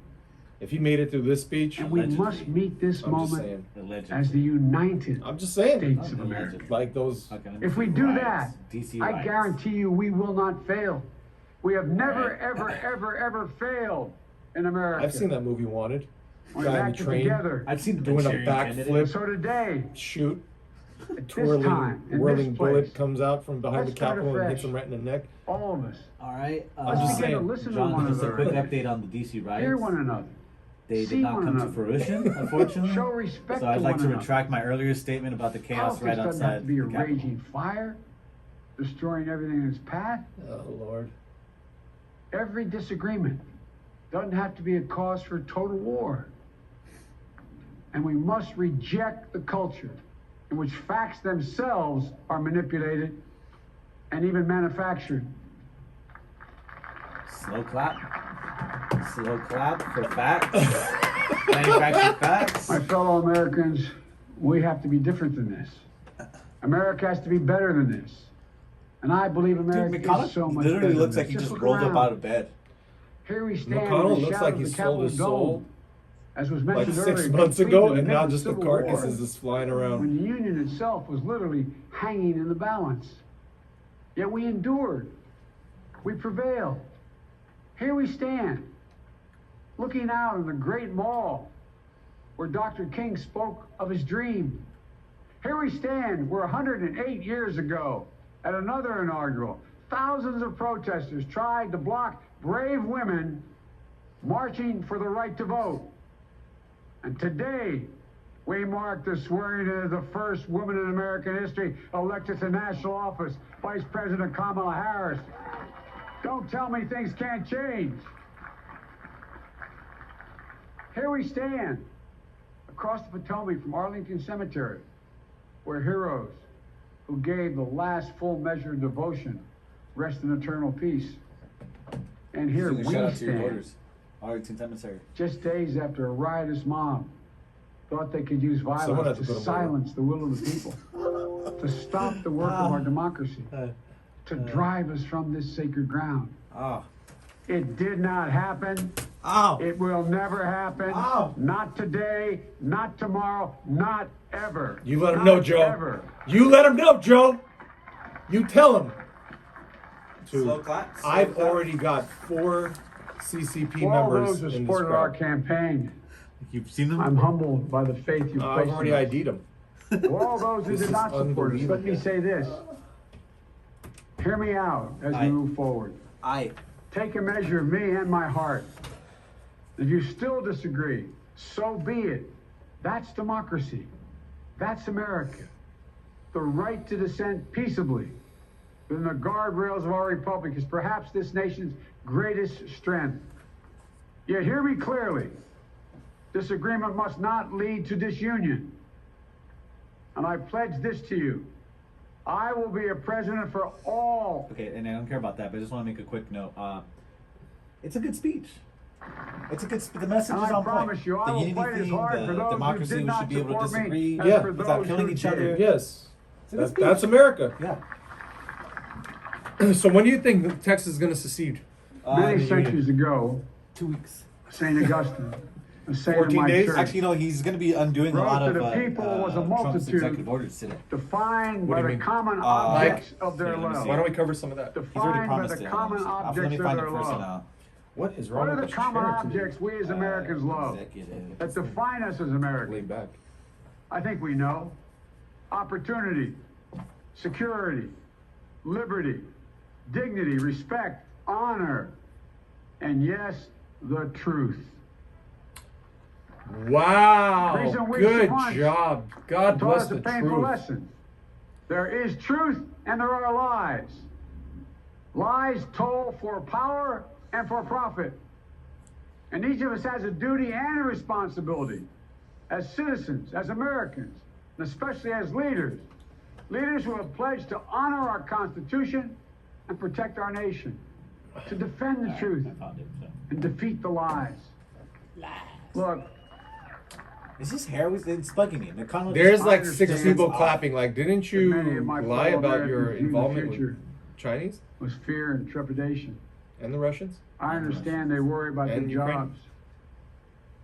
S1: If he made it through this speech,
S7: And we
S2: Allegedly.
S7: must meet this
S1: I'm just
S7: moment
S1: saying.
S2: Allegedly.
S7: as the united
S1: I'm just saying.
S7: states of
S2: Allegedly.
S7: America.
S1: Like those.
S2: Okay, let me
S7: If
S2: see.
S7: we do
S2: Riots.
S7: that,
S2: DC
S7: I
S2: riots.
S7: guarantee you we will not fail. We have never,
S2: Right.
S7: ever failed in America.
S1: I've seen that movie Wanted.
S7: We've
S1: Guy in the
S7: acted
S1: train
S7: together.
S2: I've seen
S1: doing a
S2: Manchurian Candidate.
S1: backflip,
S7: So today,
S1: shoot,
S7: at this
S1: twirling,
S7: time, in
S1: whirling
S7: this
S1: bullet
S7: place,
S1: comes out from behind
S7: let's
S1: the
S7: start
S1: Capitol and hits
S7: afresh.
S1: him right in the neck.
S7: all of us,
S2: All right.
S1: I'm just
S7: begin to
S1: saying.
S7: listen to
S2: John,
S7: one
S2: just a quick
S7: another,
S2: update on the DC riots.
S7: hear one another,
S2: They
S7: see
S2: did not
S7: one
S2: come to
S7: another.
S2: fruition, unfortunately.
S7: show respect
S2: So I'd
S7: to
S2: like
S7: one
S2: to
S7: another.
S2: retract my earlier statement about the chaos right
S7: Politics doesn't have
S2: outside
S7: to be a
S2: the Capitol.
S7: raging fire, destroying everything in its path.
S1: Oh Lord.
S7: Every disagreement doesn't have to be a cause for total war. And we must reject the culture in which facts themselves are manipulated and even manufactured.
S2: Slow clap. Slow clap for facts. Manufactured facts.
S7: My fellow Americans, we have to be different than this. America has to be better than this. And I believe
S2: Dude,
S7: America
S2: McConnell
S7: is so much
S2: literally
S7: better
S2: looks
S7: than
S2: like he
S7: this.
S2: just
S7: look
S2: rolled up
S7: around.
S2: out of bed.
S7: Here we stand
S1: McConnell
S7: in the
S1: looks
S7: shadow
S1: like
S7: of
S1: he
S7: the
S1: sold
S7: Capitol
S1: his
S7: Dome,
S1: soul
S7: as was
S1: like
S7: mentioned
S1: 6
S7: earlier,
S1: months
S7: completed
S1: ago,
S7: in
S1: and
S7: the
S1: now
S7: midst
S1: just the
S7: of civil war,
S1: carcass is flying around.
S7: when the Union itself was literally hanging in the balance. Yet we endured. We prevailed. Here we stand, looking out on the great mall where Dr. King spoke of his dream. Here we stand, where 108 years ago, at another inaugural, thousands of protesters tried to block brave women marching for the right to vote. And today, we mark the swearing in of the first woman in American history elected to national office, Vice President Kamala Harris. Don't tell me things can't change. Here we stand, across the Potomac from Arlington Cemetery, where heroes who gave the last full measure of devotion rest in eternal peace. And here
S2: Sing a
S7: we
S2: shout out to your
S7: stand,
S2: voters. Arlington Cemetery.
S7: just days after a riotous mob thought they could use
S1: Someone had
S7: violence
S1: to
S7: to
S1: put 'em
S7: silence the will of the people, to stop the work of our democracy, to drive us from this sacred ground.
S2: Oh.
S7: It did not happen.
S2: Ow.
S7: It will never happen.
S2: Ow.
S7: Not today, not tomorrow, not ever.
S1: You let him
S7: Not
S1: know, Joe.
S7: Ever.
S1: You let him know, Joe. You tell him.
S2: Slow clap. Slow
S1: I've
S2: clap.
S1: already got 4 CCP
S7: For all
S1: members
S7: those who
S1: in this
S7: supported our
S1: crowd.
S7: campaign,
S2: You've seen them?
S7: I'm humbled by the faith you've
S1: I've
S7: placed
S1: already
S7: in us.
S1: ID'd them.
S7: For all those who
S1: This
S7: did
S1: is
S7: not support us, let me
S1: unbelievable.
S7: say this. Hear me out as
S2: Aye.
S7: we move forward. Take a measure of me and my heart. If you still disagree, so be it. That's democracy. That's America. The right to dissent peaceably within the guardrails of our republic is perhaps this nation's greatest strength. Yet hear me clearly. Disagreement must not lead to disunion. And I pledge this to you. I will be a president for all.
S2: Okay, and I don't care about that, but I just want to make a quick note. It's a good speech. It's a good. The message
S7: And
S2: is
S7: I
S2: on
S7: promise
S2: point.
S7: you, I
S2: The
S7: will
S2: unity
S7: fight as
S2: theme,
S7: hard for
S2: the
S7: those who
S2: democracy,
S7: did
S2: we
S7: not
S2: should be able to
S7: support me
S2: disagree
S7: as
S1: Yeah.
S7: for
S2: without
S7: those
S2: killing
S7: who
S2: each other.
S7: did.
S1: Yes.
S2: It's a good speech.
S1: That's America.
S2: Yeah.
S1: So when do you think Texas is going to secede?
S7: Many
S1: the
S7: centuries ago,
S2: 2 weeks.
S7: St. Augustine, a saint of
S1: 14
S7: my
S1: days?
S7: church,
S2: Actually, you know, he's going to be undoing a
S7: Wrote
S2: lot
S7: that
S2: of
S7: a people was a
S2: Trump's
S7: multitude
S2: executive orders today.
S7: defined
S1: What
S7: by
S1: do you
S7: the
S1: mean?
S7: common
S2: Like-
S7: objects of their
S2: Here, let me
S7: love.
S2: see.
S1: Why don't we cover some of that?
S2: He's already
S7: Defined by
S2: promised
S7: the
S2: it.
S7: common
S2: Let me
S7: objects of
S2: find it
S7: their
S2: first
S7: love.
S2: now.
S1: What is
S7: What
S1: wrong
S7: are
S1: with
S7: the
S1: this
S7: common
S1: chair today?
S7: objects we as Americans love
S2: Executive.
S7: that define us as
S1: Lay
S7: Americans?
S1: back.
S7: I think we know. Opportunity, security, liberty, dignity, respect, honor, and yes, the truth.
S1: Wow.
S7: Recent weeks
S1: Good
S7: and months
S1: job. God
S7: Taught
S1: bless
S7: us a
S1: the
S7: painful
S1: truth.
S7: lesson. There is truth and there are lies. Lies told for power and for profit. And each of us has a duty and a responsibility as citizens, as Americans, and especially as leaders. Leaders who have pledged to honor our Constitution and protect our nation, to defend the truth and defeat the lies. Look,
S2: Is this hair? It's bugging me. The Connell
S1: There's
S2: just-
S1: like 6
S7: understand
S1: people
S2: it's
S1: clapping. Like, didn't you
S7: many of my
S1: lie
S7: fellow
S1: about your
S7: Americans view the
S1: involvement with
S7: future
S1: Chinese
S7: was fear and trepidation.
S1: and the Russians?
S7: I understand they worry about their
S1: And Ukraine.
S7: jobs.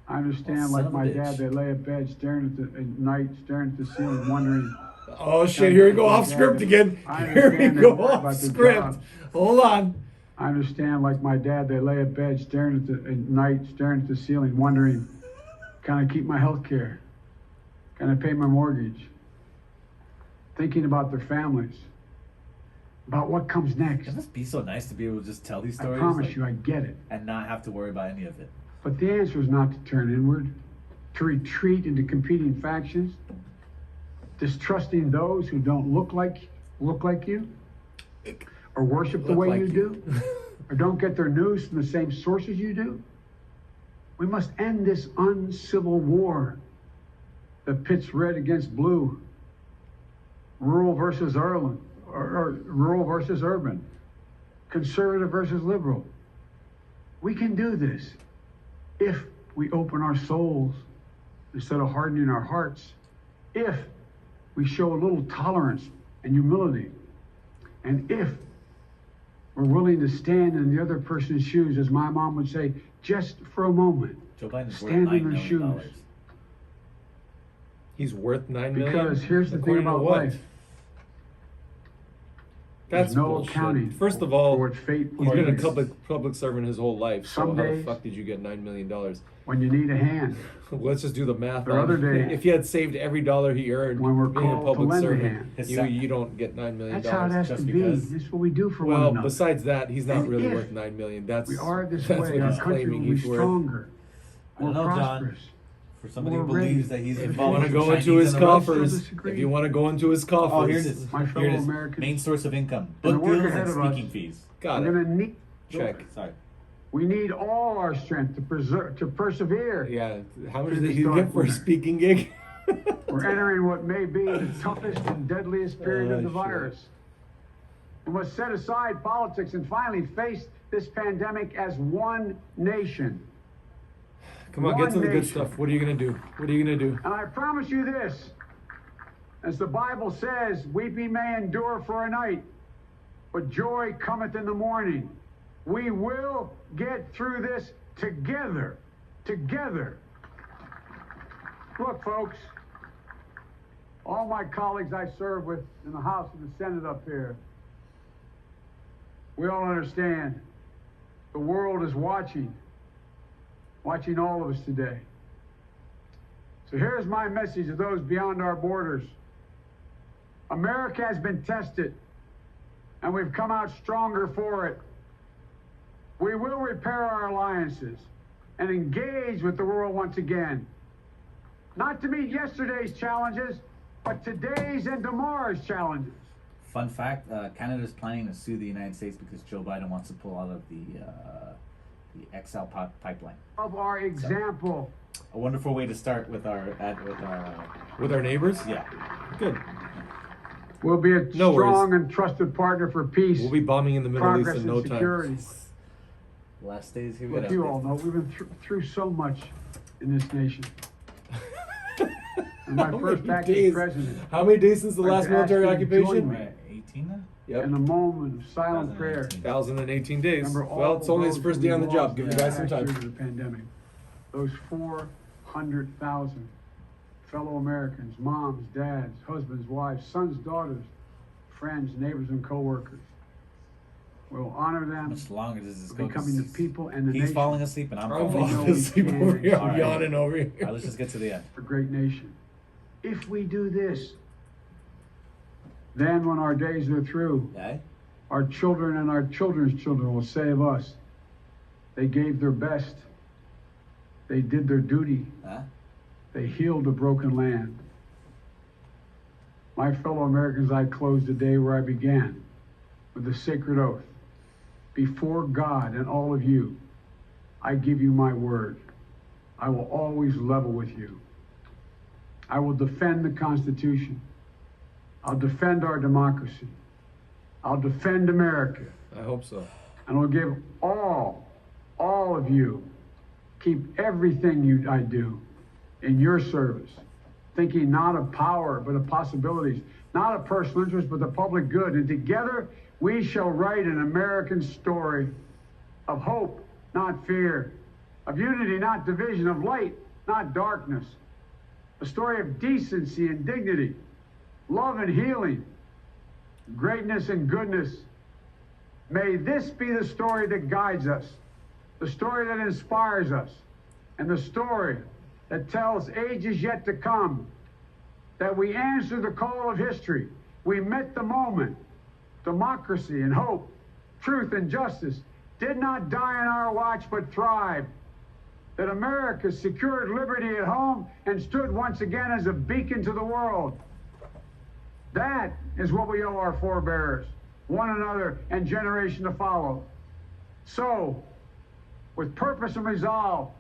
S7: I understand,
S2: Well,
S7: like
S2: son of a
S7: my
S2: bitch.
S7: dad, they lay in bed at night, staring at the ceiling, wondering.
S1: Oh shit! Here we go off script again.
S7: I
S1: Here we
S7: understand they
S1: go
S7: worry
S1: off
S7: about their
S1: script.
S7: jobs.
S1: Hold on.
S7: I understand, like my dad, they lay in bed, staring at night, staring at the ceiling, wondering, can I keep my health care? Can I pay my mortgage? Thinking about their families, about what comes next.
S2: It must be so nice to be able to just tell these
S7: I
S2: stories.
S7: promise
S2: like,
S7: you, I get it.
S2: and not have to worry about any of it.
S7: But the answer is not to turn inward, to retreat into competing factions, distrusting those who don't look like you, or worship the
S1: Look
S7: way
S1: like
S7: you do, or don't get their news from the same sources you do. We must end this uncivil war that pits red against blue, rural versus urban, or rural versus urban, conservative versus liberal. We can do this if we open our souls instead of hardening our hearts, if we show a little tolerance and humility, and if we're willing to stand in the other person's shoes, as my mom would say, just for a moment.
S2: Joe Biden's worth
S7: Stand
S2: $9
S7: in their
S2: million.
S7: shoes.
S1: He's worth $9 million.
S7: Because here's the thing
S1: According to
S7: about
S1: what?
S7: life.
S1: That's
S7: There's no
S1: bullshit.
S7: accounting
S1: First of all,
S7: for what fate
S1: he's been a
S7: plays.
S1: public servant his whole life. So
S7: Some
S1: how the
S7: days-
S1: fuck did you get $9 million?
S7: When you need a hand,
S1: Let's just do the math.
S7: There are
S1: on
S7: other days
S1: if he had saved every dollar he earned
S7: when we're
S1: being a
S7: called to
S1: public
S7: lend a
S1: servant,
S7: hand.
S2: His
S1: you
S2: sac-
S1: you don't get $9 million.
S7: That's how it has
S2: just
S7: to be.
S2: because-
S7: This is what we do for one
S1: Well,
S7: another.
S1: besides that, he's not
S7: And
S1: really
S7: if
S1: worth $9 million. That's
S7: we are this
S1: that's
S7: way,
S1: what
S7: our
S1: he's
S7: country
S1: claiming
S7: will be
S1: he's worth.
S7: stronger,
S2: I don't
S7: more
S2: know, John.
S7: prosperous.
S2: For somebody who
S7: We're ready.
S2: believes that he's
S7: If
S1: If you
S2: involved
S1: want to
S2: with
S1: go into
S2: Chinese
S1: his
S2: and the Russians-
S1: coffers,
S7: disagree.
S1: if you want to go into his coffers,
S2: Oh, here it is.
S7: My
S2: Here
S7: fellow
S2: it is.
S7: Americans,
S2: Main source of income.
S7: And the
S2: Book
S7: work
S2: deals
S7: ahead
S2: and
S7: of us-
S2: speaking fees.
S1: got
S7: we're
S1: it.
S7: gonna need.
S1: Check.
S2: Sorry.
S7: We need all our strength to persevere.
S1: Yeah, how much
S7: Through
S1: did
S7: this
S1: he
S7: dark
S1: get for a
S7: winter.
S1: speaking gig?
S7: We're entering what may be the toughest and deadliest period of the
S1: shit.
S7: virus. We must set aside politics and finally face this pandemic as one nation.
S1: Come on, get to the good
S7: nation.
S1: stuff. What are you gonna do? What are you gonna do?
S7: And I promise you this, as the Bible says, weeping may endure for a night, but joy cometh in the morning. We will get through this together. Together. Look, folks, all my colleagues I serve with in the House and the Senate up here, we all understand the world is watching all of us today. So here's my message to those beyond our borders. America has been tested, and we've come out stronger for it. We will repair our alliances and engage with the world once again. Not to meet yesterday's challenges, but today's and tomorrow's challenges.
S2: Fun fact: Canada's planning to sue the United States because Joe Biden wants to pull out of the XL pipeline.
S7: Of our example.
S2: A wonderful way to start with our
S1: With our neighbors?
S2: yeah.
S1: Good.
S7: We'll be a
S1: No worries.
S7: strong and trusted partner for peace,
S1: We'll be bombing in the Middle East
S7: progress,
S1: in no
S7: and security.
S2: Last days here we
S7: Look,
S2: go.
S7: you all know we've been through so much in this nation. And my
S1: How
S7: first
S1: many
S7: act as
S1: days?
S7: president,
S1: How many days since the
S7: I'd
S1: last
S7: ask
S1: military
S7: you to join
S1: occupation?
S7: me.
S2: We're at 18 now.
S1: Yep.
S7: in a moment of silent prayer.
S1: 1,018 days.
S7: Remember all
S1: Well, it's only his
S7: those
S1: first
S7: who
S1: day on the
S7: we
S1: job.
S7: lost
S1: Give
S7: in
S1: the
S7: the
S1: guy some
S7: last years
S1: time.
S7: of the pandemic. Those 400,000 fellow Americans, moms, dads, husbands, wives, sons, daughters, friends, neighbors, and co-workers. We'll honor
S2: How
S7: them
S2: much longer does this
S7: for
S2: go?
S7: becoming the people and the
S2: He's
S7: nation.
S2: falling asleep and I'm
S1: I'm
S2: falling
S1: falling asleep
S7: can.
S1: over here. I'm
S2: Alright.
S1: yawning over here.
S2: Alright, let's just get to the end.
S7: A great nation. If we do this, then when our days are through,
S2: Okay?
S7: our children and our children's children will say of us, they gave their best, they did their duty,
S2: Huh?
S7: they healed a broken land. My fellow Americans, I close the day where I began, with the sacred oath. Before God and all of you, I give you my word. I will always level with you. I will defend the Constitution. I'll defend our democracy. I'll defend America.
S1: I hope so.
S7: And I'll give all of you, keep everything I do in your service, thinking not of power, but of possibilities, not of personal interest, but the public good. And together we shall write an American story of hope, not fear, of unity, not division, of light, not darkness, a story of decency and dignity, love and healing, greatness and goodness. May this be the story that guides us, the story that inspires us, and the story that tells ages yet to come that we answered the call of history. We met the moment. Democracy and hope, truth and justice did not die on our watch, but thrived. That America secured liberty at home and stood once again as a beacon to the world. That is what we owe our forebears, one another, and generation to follow. So, with purpose and resolve,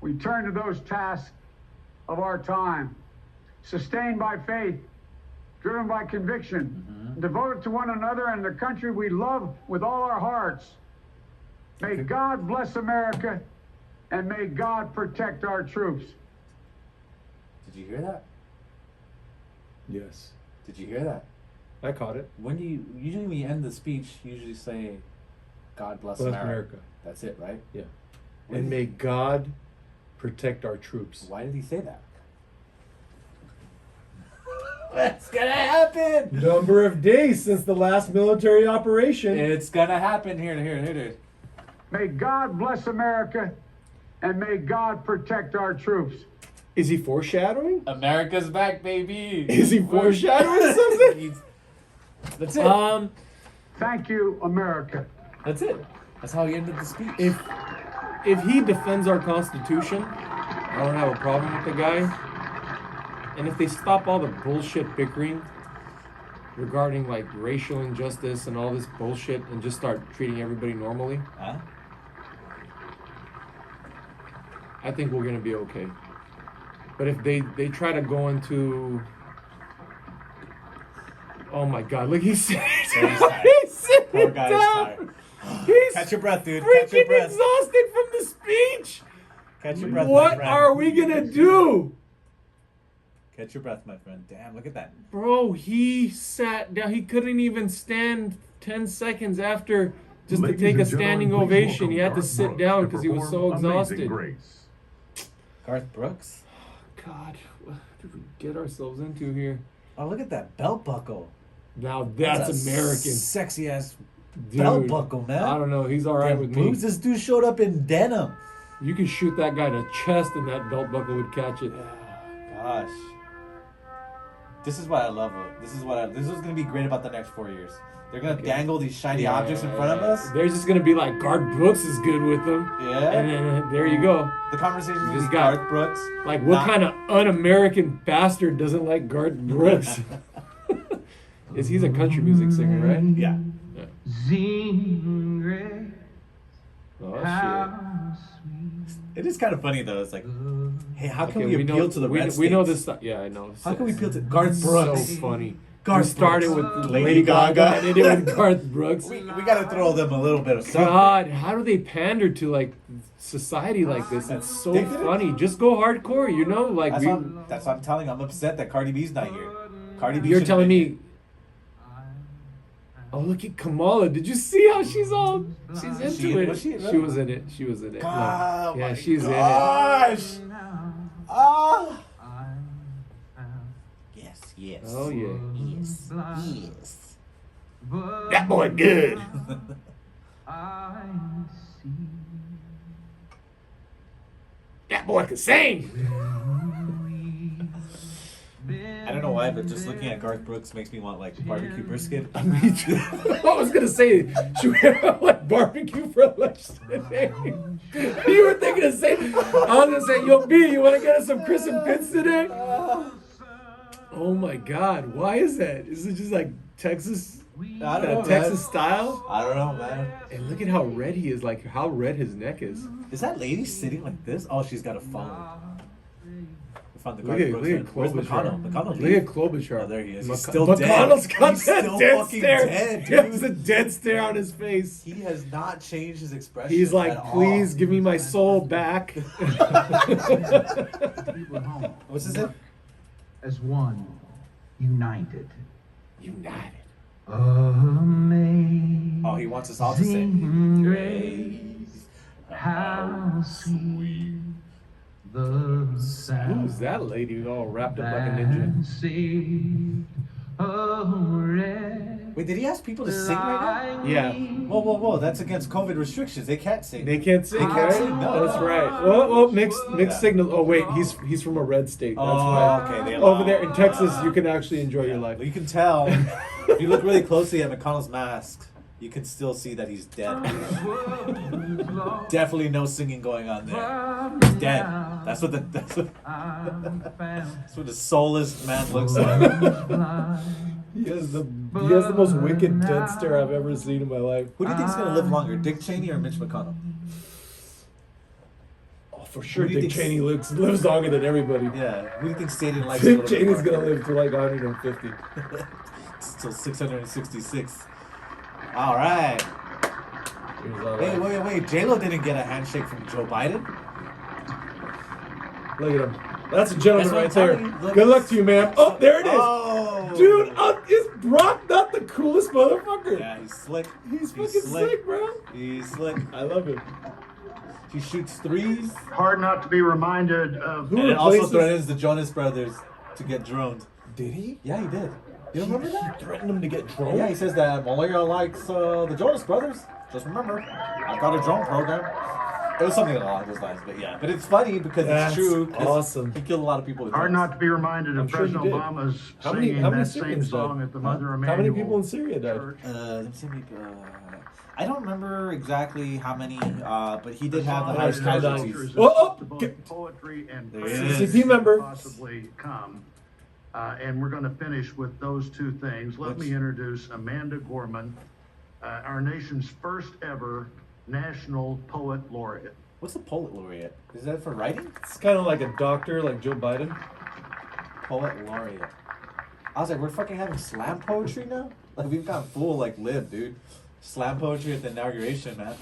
S7: we turn to those tasks of our time, sustained by faith, driven by conviction, devoted to one another and the country we love with all our hearts. May God bless America, and may God protect our troops.
S2: Did you hear that?
S1: Yes.
S2: Did you hear that?
S1: I caught it.
S2: When do you usually when you end the speech, you usually say, "God bless, America." That's it, right?
S1: Yeah.
S2: What
S1: And
S2: did
S1: may God protect our troops.
S2: Why did he say that? What's gonna happen?
S1: Number of days since the last military operation.
S2: It's gonna happen. Here.
S7: May God bless America, and may God protect our troops.
S1: Is he foreshadowing?
S2: America's back, baby.
S1: Is he foreshadowing something?
S2: That's it.
S7: Thank you, America.
S2: That's it. That's how he ended the speech.
S1: If he defends our Constitution, I don't have a problem with the guy. And if they stop all the bullshit bickering regarding like racial injustice and all this bullshit and just start treating everybody normally,
S2: Huh?
S1: I think we're gonna be okay. But if they try to go into, oh my God, look, he's sitting down. He's sitting
S2: Poor guy's
S1: down.
S2: tired.
S1: He's
S2: Catch your breath, dude. Catch your
S1: freaking
S2: breath.
S1: exhausted from the speech.
S2: Catch your breath, my
S1: What
S2: friend.
S1: are we gonna do?
S2: Catch your breath, my friend. Damn, look at that.
S1: Bro, he sat down. He couldn't even stand 10 seconds after just
S5: Ladies
S1: to take a
S5: and gentlemen,
S1: standing
S5: please
S1: ovation. He had
S5: welcome
S1: to sit
S5: Garth
S1: down
S5: Brooks
S1: because
S5: to
S1: he was so
S5: perform Amazing
S1: exhausted.
S5: Grace.
S2: Garth Brooks.
S1: God, what did we get ourselves into here?
S2: Oh, look at that belt buckle.
S1: Now that's
S2: a
S1: American.
S2: Sexy ass
S1: Dude,
S2: belt buckle, man.
S1: I don't know. He's all right
S2: Damn
S1: with
S2: boobs.
S1: me.
S2: This dude showed up in denim.
S1: You could shoot that guy in the chest and that belt buckle would catch it.
S2: Gosh. This is what I love. This is what's gonna be great about the next 4 years. They're gonna dangle these shiny objects in front of us.
S1: They're just gonna be like, Garth Brooks is good with them.
S2: Yeah.
S1: And then there you go.
S2: The conversation
S1: This
S2: with
S1: guy-
S2: Garth Brooks.
S1: Like, what
S2: Not-
S1: kind of un-American bastard doesn't like Garth Brooks? He's a country music singer, right?
S2: Yeah.
S1: Oh
S2: It is kind of funny though. It's like, hey, how
S1: shit.
S2: can
S1: Okay,
S2: we appeal to the red
S1: we know
S2: states?
S1: this. Yeah, I know.
S2: How can we appeal to Garth Brooks?
S1: So funny.
S2: Garth
S1: We started
S2: Brooks.
S1: with
S2: Lady
S1: Lady
S2: Gaga.
S1: Gaga and ended with Garth Brooks.
S2: We gotta throw them a little bit of something.
S1: God, how do they pander to like society like this? It's so
S2: They did it.
S1: funny. Just go hardcore, you know? Like
S2: That's what I'm telling you. I'm upset that Cardi B's not here. Cardi B.
S1: you're
S2: should've
S1: telling
S2: been
S1: me. Oh, look at Kamala. Did you see how she's all she's into
S2: she-
S1: it?
S2: was she?
S1: She was in it. She was in it.
S2: here. God,
S1: yeah,
S2: my
S1: she's
S2: gosh. Ah. Yes.
S1: in it. Oh yeah.
S2: Yes.
S1: That boy good. That boy can sing.
S2: I don't know why, but just looking at Garth Brooks makes me want like barbecue brisket.
S1: Me too. I was gonna say, should we have like barbecue for lunch today? You were thinking of saying, I was gonna say, yo, B, you wanna get us some Chris and Pitts today? Oh my God! Why is that? Is it just like Texas?
S2: I don't know,
S1: Texas
S2: man.
S1: style?
S2: I don't know, man.
S1: And look at how red he is. Like how red his neck is.
S2: Is that lady sitting like this? Oh, she's got a phone. We found the
S1: Look at
S2: Where's
S1: Klobuchar.
S2: McConnell?
S1: Look at Klobuchar.
S2: Oh, there he is. He's
S1: McC-
S2: still dead.
S1: McConnell's got
S2: He's
S1: that
S2: still
S1: dead
S2: fucking
S1: stare.
S2: dead,
S1: He has
S2: dude.
S1: a dead stare on his face.
S2: He has not changed his expression.
S1: He's like,
S2: at
S1: please
S2: all.
S1: give me my soul back.
S2: What's his name?
S9: As one, united.
S1: United.
S9: Amazing.
S2: Oh, he wants us all to sing.
S9: Grace, how sweet the sound.
S1: Who's that lady all wrapped up like a ninja?
S9: Saved a wretch
S2: Wait, did he ask people to sing right now?
S1: Yeah.
S2: Whoa. That's against COVID restrictions. They can't sing.
S1: They can't sing,
S2: They can't
S1: right?
S2: sing, no.
S1: That's right. Well, mixed
S2: Yeah.
S1: signals. Oh wait, he's from a red state. That's
S2: Oh,
S1: why.
S2: okay. They
S1: Over there in Texas, you can actually enjoy your life.
S2: You can tell. If you look really closely at McConnell's mask, you can still see that he's dead. Definitely no singing going on there. He's dead. That's what that's what the soulless man looks like.
S1: He has the most wicked dead stare I've ever seen in my life.
S2: Who do you think's gonna live longer, Dick Cheney or Mitch McConnell?
S1: Oh, for sure,
S2: Who do you
S1: Dick
S2: think-
S1: Cheney lives longer than everybody.
S2: Yeah. Who do you think stayed in life?
S1: Dick Cheney's gonna live to like 150.
S2: Till 666. All right.
S1: Here's all that.
S2: Wait. J-Lo didn't get a handshake from Joe Biden.
S1: Look at him. That's a gentleman
S2: That's what I'm
S1: right there.
S2: telling you. Look.
S1: Good luck to you, ma'am. Oh, there it is.
S2: Oh.
S1: Dude, is Brock not the coolest motherfucker?
S2: Yeah, he's slick.
S1: He's fucking sick, bro.
S2: He's slick.
S1: I love him.
S2: He shoots threes.
S7: Hard not to be reminded of
S1: Who
S2: And it also
S1: replaces-
S2: threatens the Jonas Brothers to get droned.
S1: Did he?
S2: Yeah, he did. You don't remember that?
S1: He threatened him to get droned?
S2: Yeah, he says that Malia likes the Jonas Brothers. Just remember, I've got a drone program. It was something along those lines, but yeah. But it's funny because
S1: That's
S2: it's true. 'cause
S1: awesome.
S2: He killed a lot of people with
S7: hard
S2: drones.
S7: not to be reminded
S1: I'm
S7: of
S1: sure he
S7: President
S1: did.
S7: Obama's
S1: How many
S7: singing that same
S1: Syrians
S7: song
S1: died?
S7: at the Mother
S1: How
S7: Emanuel
S1: many people in Syria died?
S7: Church.
S2: Let me see. I don't remember exactly how many, but he did have the
S7: Song
S2: highest
S7: is
S2: casualties.
S7: resistant
S1: Oh,
S7: to both
S1: get-
S7: poetry and
S2: There he
S7: praise
S2: is.
S1: CCP member.
S7: possibly come. And we're going to finish with those two things. Let me introduce Amanda Gorman, our nation's first ever National Poet Laureate.
S2: What's a poet laureate? Is that for writing?
S1: It's kind of like a doctor, like Joe Biden.
S2: Poet laureate. I was like, we're fucking having slam poetry now? Like, we've gone full, like, live, dude. Slam poetry at the inauguration, man.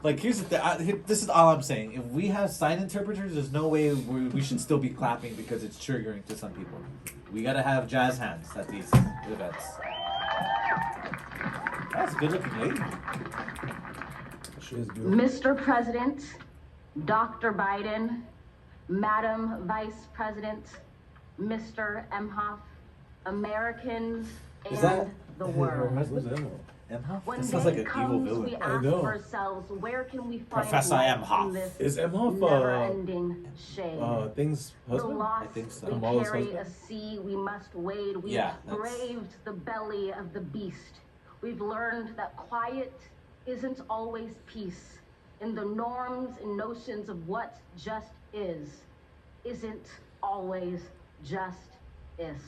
S2: Like, here's the thing. This is all I'm saying. If we have sign interpreters, there's no way we should still be clapping because it's triggering to some people. We gotta have jazz hands at these events. That's a good-looking lady.
S1: She is beautiful.
S10: Mr. President, Dr. Biden, Madam Vice President, Mr. Emhoff, Americans,
S2: Is
S10: and
S2: that
S10: the
S1: Her
S10: world.
S1: husband's Emma.
S2: Emhoff?
S10: When
S2: That sounds like
S10: day
S2: an evil
S10: comes,
S2: villain.
S10: we
S1: I
S10: ask
S1: know.
S10: ourselves, where can we find
S2: Professor
S10: life
S2: Emhoff.
S10: in this
S1: Is Emhoff,
S10: never-ending shade?
S1: Thing's
S10: The
S1: husband?
S10: loss
S2: I think so.
S10: we
S1: Kamala's
S10: carry
S1: husband?
S10: a sea we must wade. We
S2: Yeah, that's-
S10: braved the belly of the beast. We've learned that quiet isn't always peace. In the norms and notions of what just isn't always just is.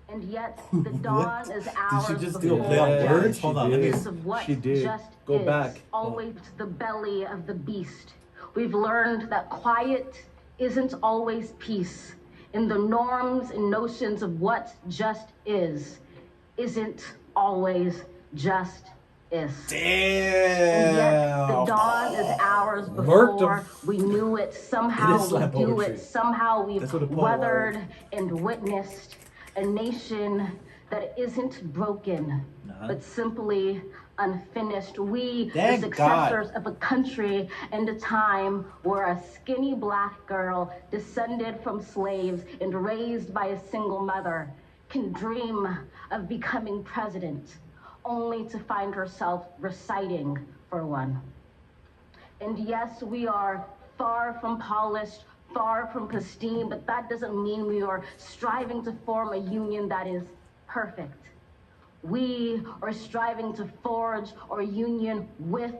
S10: And yet the dawn is ours.
S2: Did she just do a play on
S10: before
S2: words?
S1: she
S2: Hold on, let me.
S1: did.
S10: of what
S1: She did.
S10: just
S1: Go
S10: is,
S1: back.
S10: always the belly of the beast. We've learned that quiet isn't always peace. In the norms and notions of what just isn't always just is. And yet the
S2: Damn.
S10: dawn is ours
S1: Murked
S10: before
S1: him.
S10: we knew it.
S2: It
S10: Somehow
S2: is
S10: we
S2: slam
S10: do
S2: poetry.
S10: it. Somehow we've
S2: That's what a poet
S10: weathered
S2: was.
S10: and witnessed a nation that isn't broken, but simply unfinished. We,
S2: Thank
S10: the successors of a country and a time where a skinny black girl descended from slaves and raised by a single mother can dream of becoming president, only to find herself reciting for one. And yes, we are far from polished, far from pristine, but that doesn't mean we are striving to form a union that is perfect. We are striving to forge our union with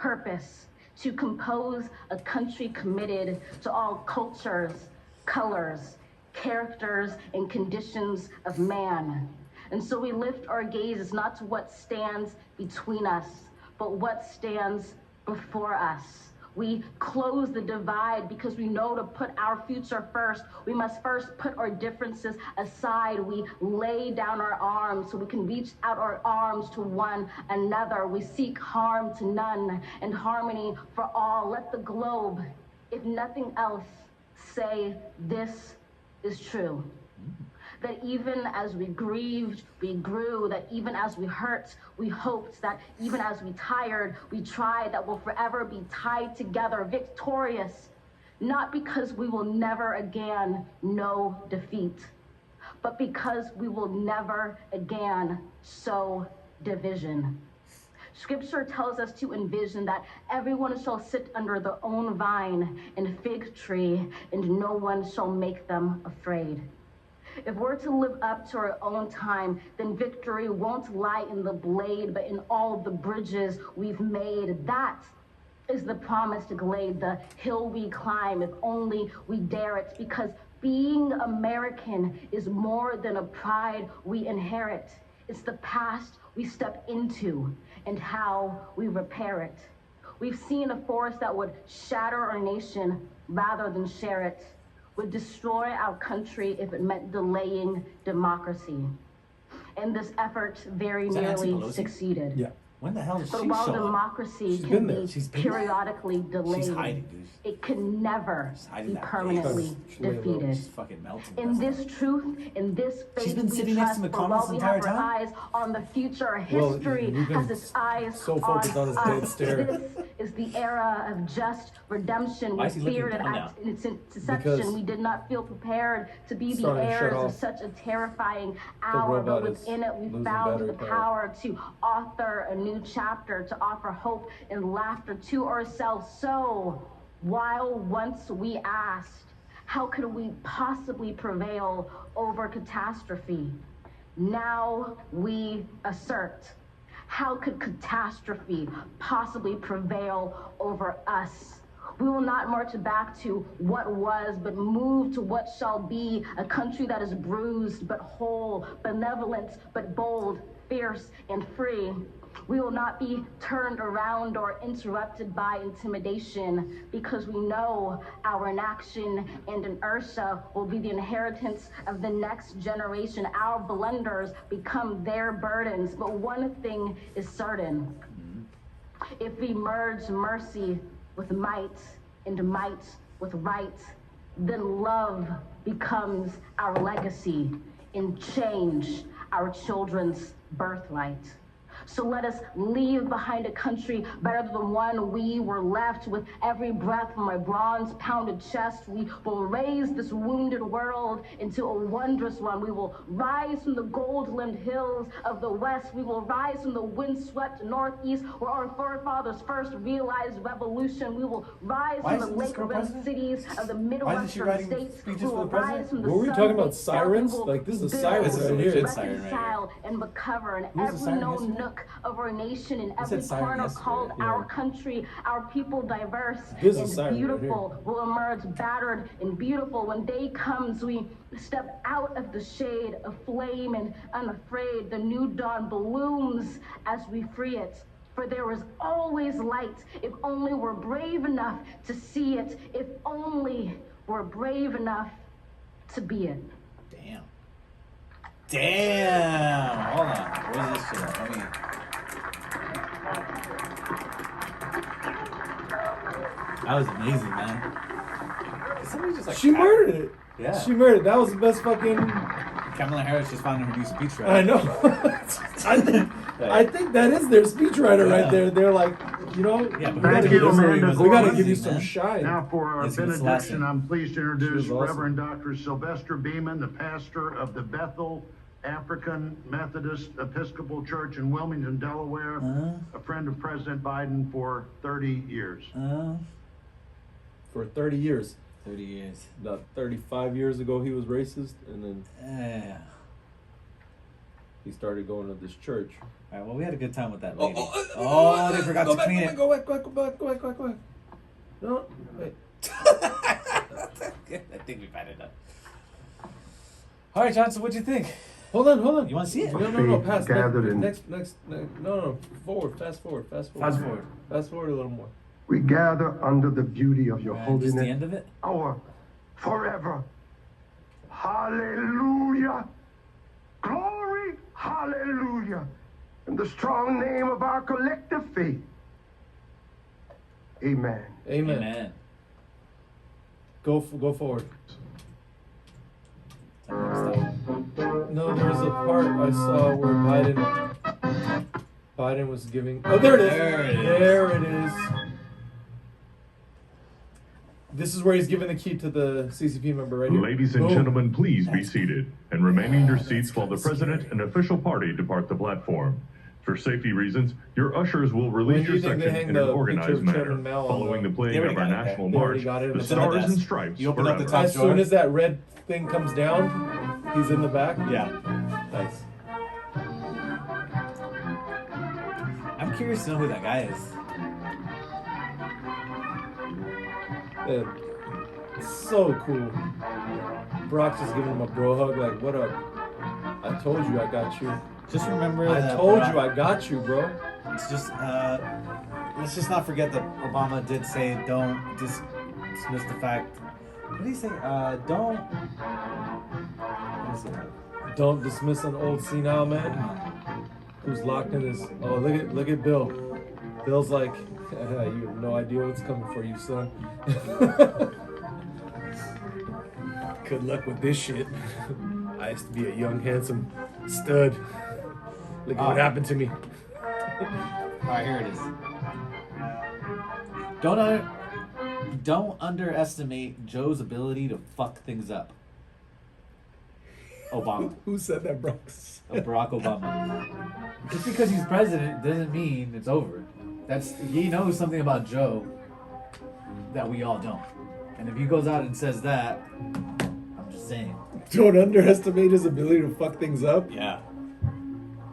S10: purpose, to compose a country committed to all cultures, colors, characters, and conditions of man. And so we lift our gaze not to what stands between us, but what stands before us. We close the divide because we know to put our future first, we must first put our differences aside. We lay down our arms so we can reach out our arms to one another. We seek harm to none and harmony for all. Let the globe, if nothing else, say this is true. That even as we grieved, we grew, that even as we hurt, we hoped, that even as we tired, we tried, that we'll forever be tied together, victorious, not because we will never again know defeat, but because we will never again sow division. Scripture tells us to envision that everyone shall sit under their own vine and fig tree, and no one shall make them afraid. If we're to live up to our own time, then victory won't lie in the blade, but in all the bridges we've made. That is the promised glade, the hill we climb, if only we dare it, because being American is more than a pride we inherit. It's the past we step into and how we repair it. We've seen a force that would shatter our nation rather than share it, would destroy our country if it meant delaying democracy. And this effort very nearly succeeded.
S2: Yeah. When the hell did
S10: But
S2: she
S10: while
S2: show up?
S10: democracy
S2: She's
S10: can
S2: been there.
S10: be
S2: She's been there.
S10: periodically delayed,
S2: She's hiding, dude.
S10: it can never
S2: hiding
S10: be
S2: that
S10: permanently
S2: face.
S10: defeated.
S2: She's fucking melting.
S10: In this truth, in this faith,
S2: She's been
S10: we
S2: sitting next
S10: trust,
S2: to
S10: for
S2: McConnell
S10: while
S2: this
S10: we
S2: entire
S10: have our
S2: time?
S10: eyes on the future,
S1: Well,
S10: history
S1: you've been
S10: has its eyes
S1: so focused on his
S10: us.
S1: dead stare.
S10: This is the era of just redemption.
S2: Why
S10: We
S2: is he looking
S10: feared it
S2: down
S10: at
S2: now?
S10: its
S1: Because
S10: inception. We did not feel prepared to be the
S1: starting to shut
S10: heirs of
S1: off.
S10: such a terrifying hour, but
S1: robot is
S10: within it we
S1: losing
S10: found
S1: battery
S10: the power to author a new chapter, to offer hope and laughter to ourselves. So, while once we asked, how could we possibly prevail over catastrophe? Now we assert, how could catastrophe possibly prevail over us? We will not march back to what was, but move to what shall be, a country that is bruised but whole, benevolent but bold, fierce and free. We will not be turned around or interrupted by intimidation, because we know our inaction and inertia will be the inheritance of the next generation. Our blunders become their burdens. But one thing is certain: if we merge mercy with might and might with right, then love becomes our legacy and change our children's birthright. So let us leave behind a country better than the one we were left. With every breath from my bronze-pounded chest, we will raise this wounded world into a wondrous one. We will rise from the gold-limbed hills of the west. We will rise from the windswept northeast, where our forefathers first realized revolution. We will rise from the lake-rimmed cities of the Midwestern states. We will rise from the
S1: Were we talking about
S10: sun-baked south.
S1: sirens?
S10: We will
S1: Like, this is a
S10: build,
S1: siren right here.
S10: reconcile, and recover in
S2: Who's the
S10: every
S2: siren
S10: known
S2: yesterday?
S10: nook of our nation, in every
S2: said siren
S10: corner
S2: yesterday.
S10: called
S1: Yeah.
S10: our country. Our people, diverse
S1: This is a
S10: and
S1: siren right
S10: beautiful, will emerge battered and beautiful. When day comes, we step out of the shade of flame and unafraid. The new dawn blooms as we free it. For there is always light, if only we're brave enough to see it, if only we're brave enough to be it.
S2: Damn. Damn. Hold on. Where's this shit at? Let me. That was amazing, man. Somebody just like
S1: She murdered it.
S2: Yeah.
S1: She murdered. That was the best fucking.
S2: Kamala Harris just found her new speechwriter.
S1: I know. I think that is their speechwriter right there. They're like, you know,
S2: Yeah, but
S7: Thank you, Amanda.
S1: we gotta
S7: Gorman.
S1: give you some shine.
S7: Now for our
S2: Yes, it's the last
S7: benediction,
S2: thing.
S7: I'm pleased to introduce
S1: She was awesome.
S7: Reverend Dr. Sylvester Beeman, the pastor of the Bethel African Methodist Episcopal Church in Wilmington, Delaware, a friend of President Biden for 30 years.
S1: For 30 years.
S2: 30 years.
S1: About 35 years ago, he was racist, and then
S2: Yeah.
S1: he started going to this church.
S2: All right, well, we had a good time with that
S1: Oh,
S2: lady. Oh, they forgot to clean it.
S1: Go back. No, wait.
S2: I think we've had enough. All right, John, so what'd you think?
S1: Hold on.
S2: You want to see it?
S1: No, pass.
S7: Gathered in-
S1: Next, no, forward, fast forward. Fast forward a little more.
S7: We gather under the beauty of your
S2: Just
S7: holiness.
S2: the end of it?
S7: Our forever. Hallelujah. Glory. Hallelujah. In the strong name of our collective faith. Amen.
S1: Amen. Go forward. No, there was a part I saw where Biden was giving. Oh, there it is. There it is. This is where he's giving the key to the CCP member right here.
S5: Ladies and
S1: Boom.
S5: gentlemen, please be seated and remain in your seats while the president and official party depart the platform. For safety reasons, your ushers will
S1: When
S5: release
S1: do
S5: your
S1: you think they
S5: section
S1: hang
S5: in
S1: the
S5: an
S1: picture
S5: organized
S1: of
S5: manner.
S1: Chairman Mao on
S5: Following
S1: the-
S5: the playing
S2: They
S5: of our
S2: already got it
S5: national
S1: there. They already
S5: march,
S1: got it in
S5: the
S1: the
S5: stars
S2: desk.
S5: and stripes
S2: You open up the
S5: forever.
S2: top
S1: As soon as that red thing comes down, he's in the back.
S2: Yeah.
S1: Nice.
S2: I'm curious to know who that guy is.
S1: So cool. Brock's just giving him a bro hug, like, what up? I told you I got you.
S2: Just remember
S1: I
S2: that
S1: told
S2: Barack-
S1: you I got you, bro.
S2: It's just, let's just not forget that Obama did say don't dismiss the fact. What did he say? Don't. What is it?
S1: Don't dismiss an old senile man who's locked in his. Oh, look at Bill. Bill's like, you have no idea what's coming for you, son. Good luck with this shit. I used to be a young, handsome stud. Look at what happened to me.
S2: Alright, here it is. Don't underestimate Joe's ability to fuck things up. Obama.
S1: Who said that, bro?
S2: Barack Obama. Just because he's president doesn't mean it's over. He knows something about Joe that we all don't. And if he goes out and says that, I'm just saying.
S1: Don't underestimate his ability to fuck things up.
S2: Yeah.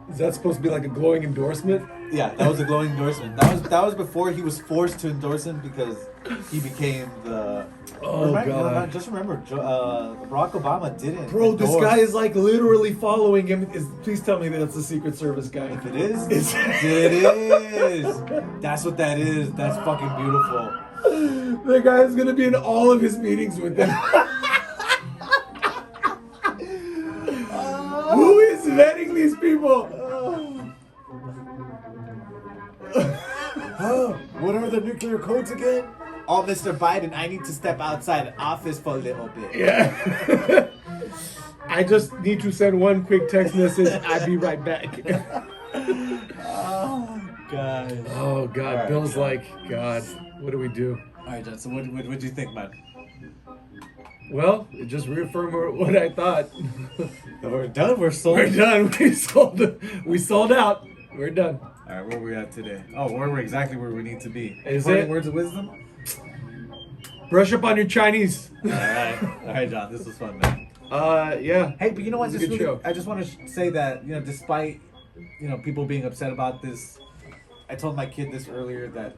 S1: Is that supposed to be like a glowing endorsement?
S2: Yeah, that was a glowing endorsement. That was before he was forced to endorse him because he became the.
S1: Oh, God.
S2: Just remember, Barack Obama didn't.
S1: Bro, this
S2: endorse-
S1: guy is like literally following him. Please tell me that's a Secret Service guy.
S2: If it is,
S1: It's-
S2: it is. That's what that is. That's fucking beautiful.
S1: The guy is gonna be in all of his meetings with them. Who is vetting these people?
S2: What are the nuclear codes again? Oh, Mr. Biden, I need to step outside office for a little bit.
S1: Yeah. I just need to send one quick text message. I'll be right back.
S2: Oh, God.
S1: Oh, God.
S2: All right,
S1: Bill's
S2: John.
S1: like, God, what do we do?
S2: All right, John. So what do you think, man?
S1: Well, it just reaffirmed what I thought.
S2: We're done. We're sold.
S1: We're done. We sold out. We're done.
S2: All right, where are we at today? Oh, we're exactly where we need to be.
S1: Is
S2: Parting
S1: it?
S2: words of wisdom?
S1: Brush up on your Chinese.
S2: All right, John. This was fun, man.
S1: Yeah.
S2: Hey, but you know what?
S1: It was a good show.
S2: I just want to say that, despite, people being upset about this, I told my kid this earlier that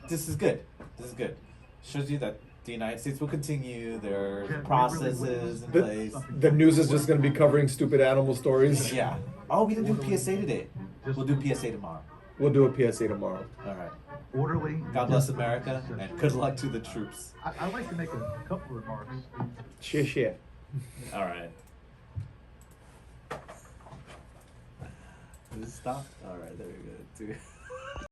S2: this is good. This is good. Shows you that the United States will continue. There are processes in place.
S1: The news is just going to be covering stupid animal stories.
S2: Yeah. Oh, we didn't do PSA today. We'll do PSA tomorrow.
S1: We'll do a PSA tomorrow.
S2: All right.
S4: Orderly.
S2: God bless America, and good luck to the troops.
S4: I'd like to make a couple of remarks.
S1: Shit.
S2: All right. Does it stop? All right, there we go.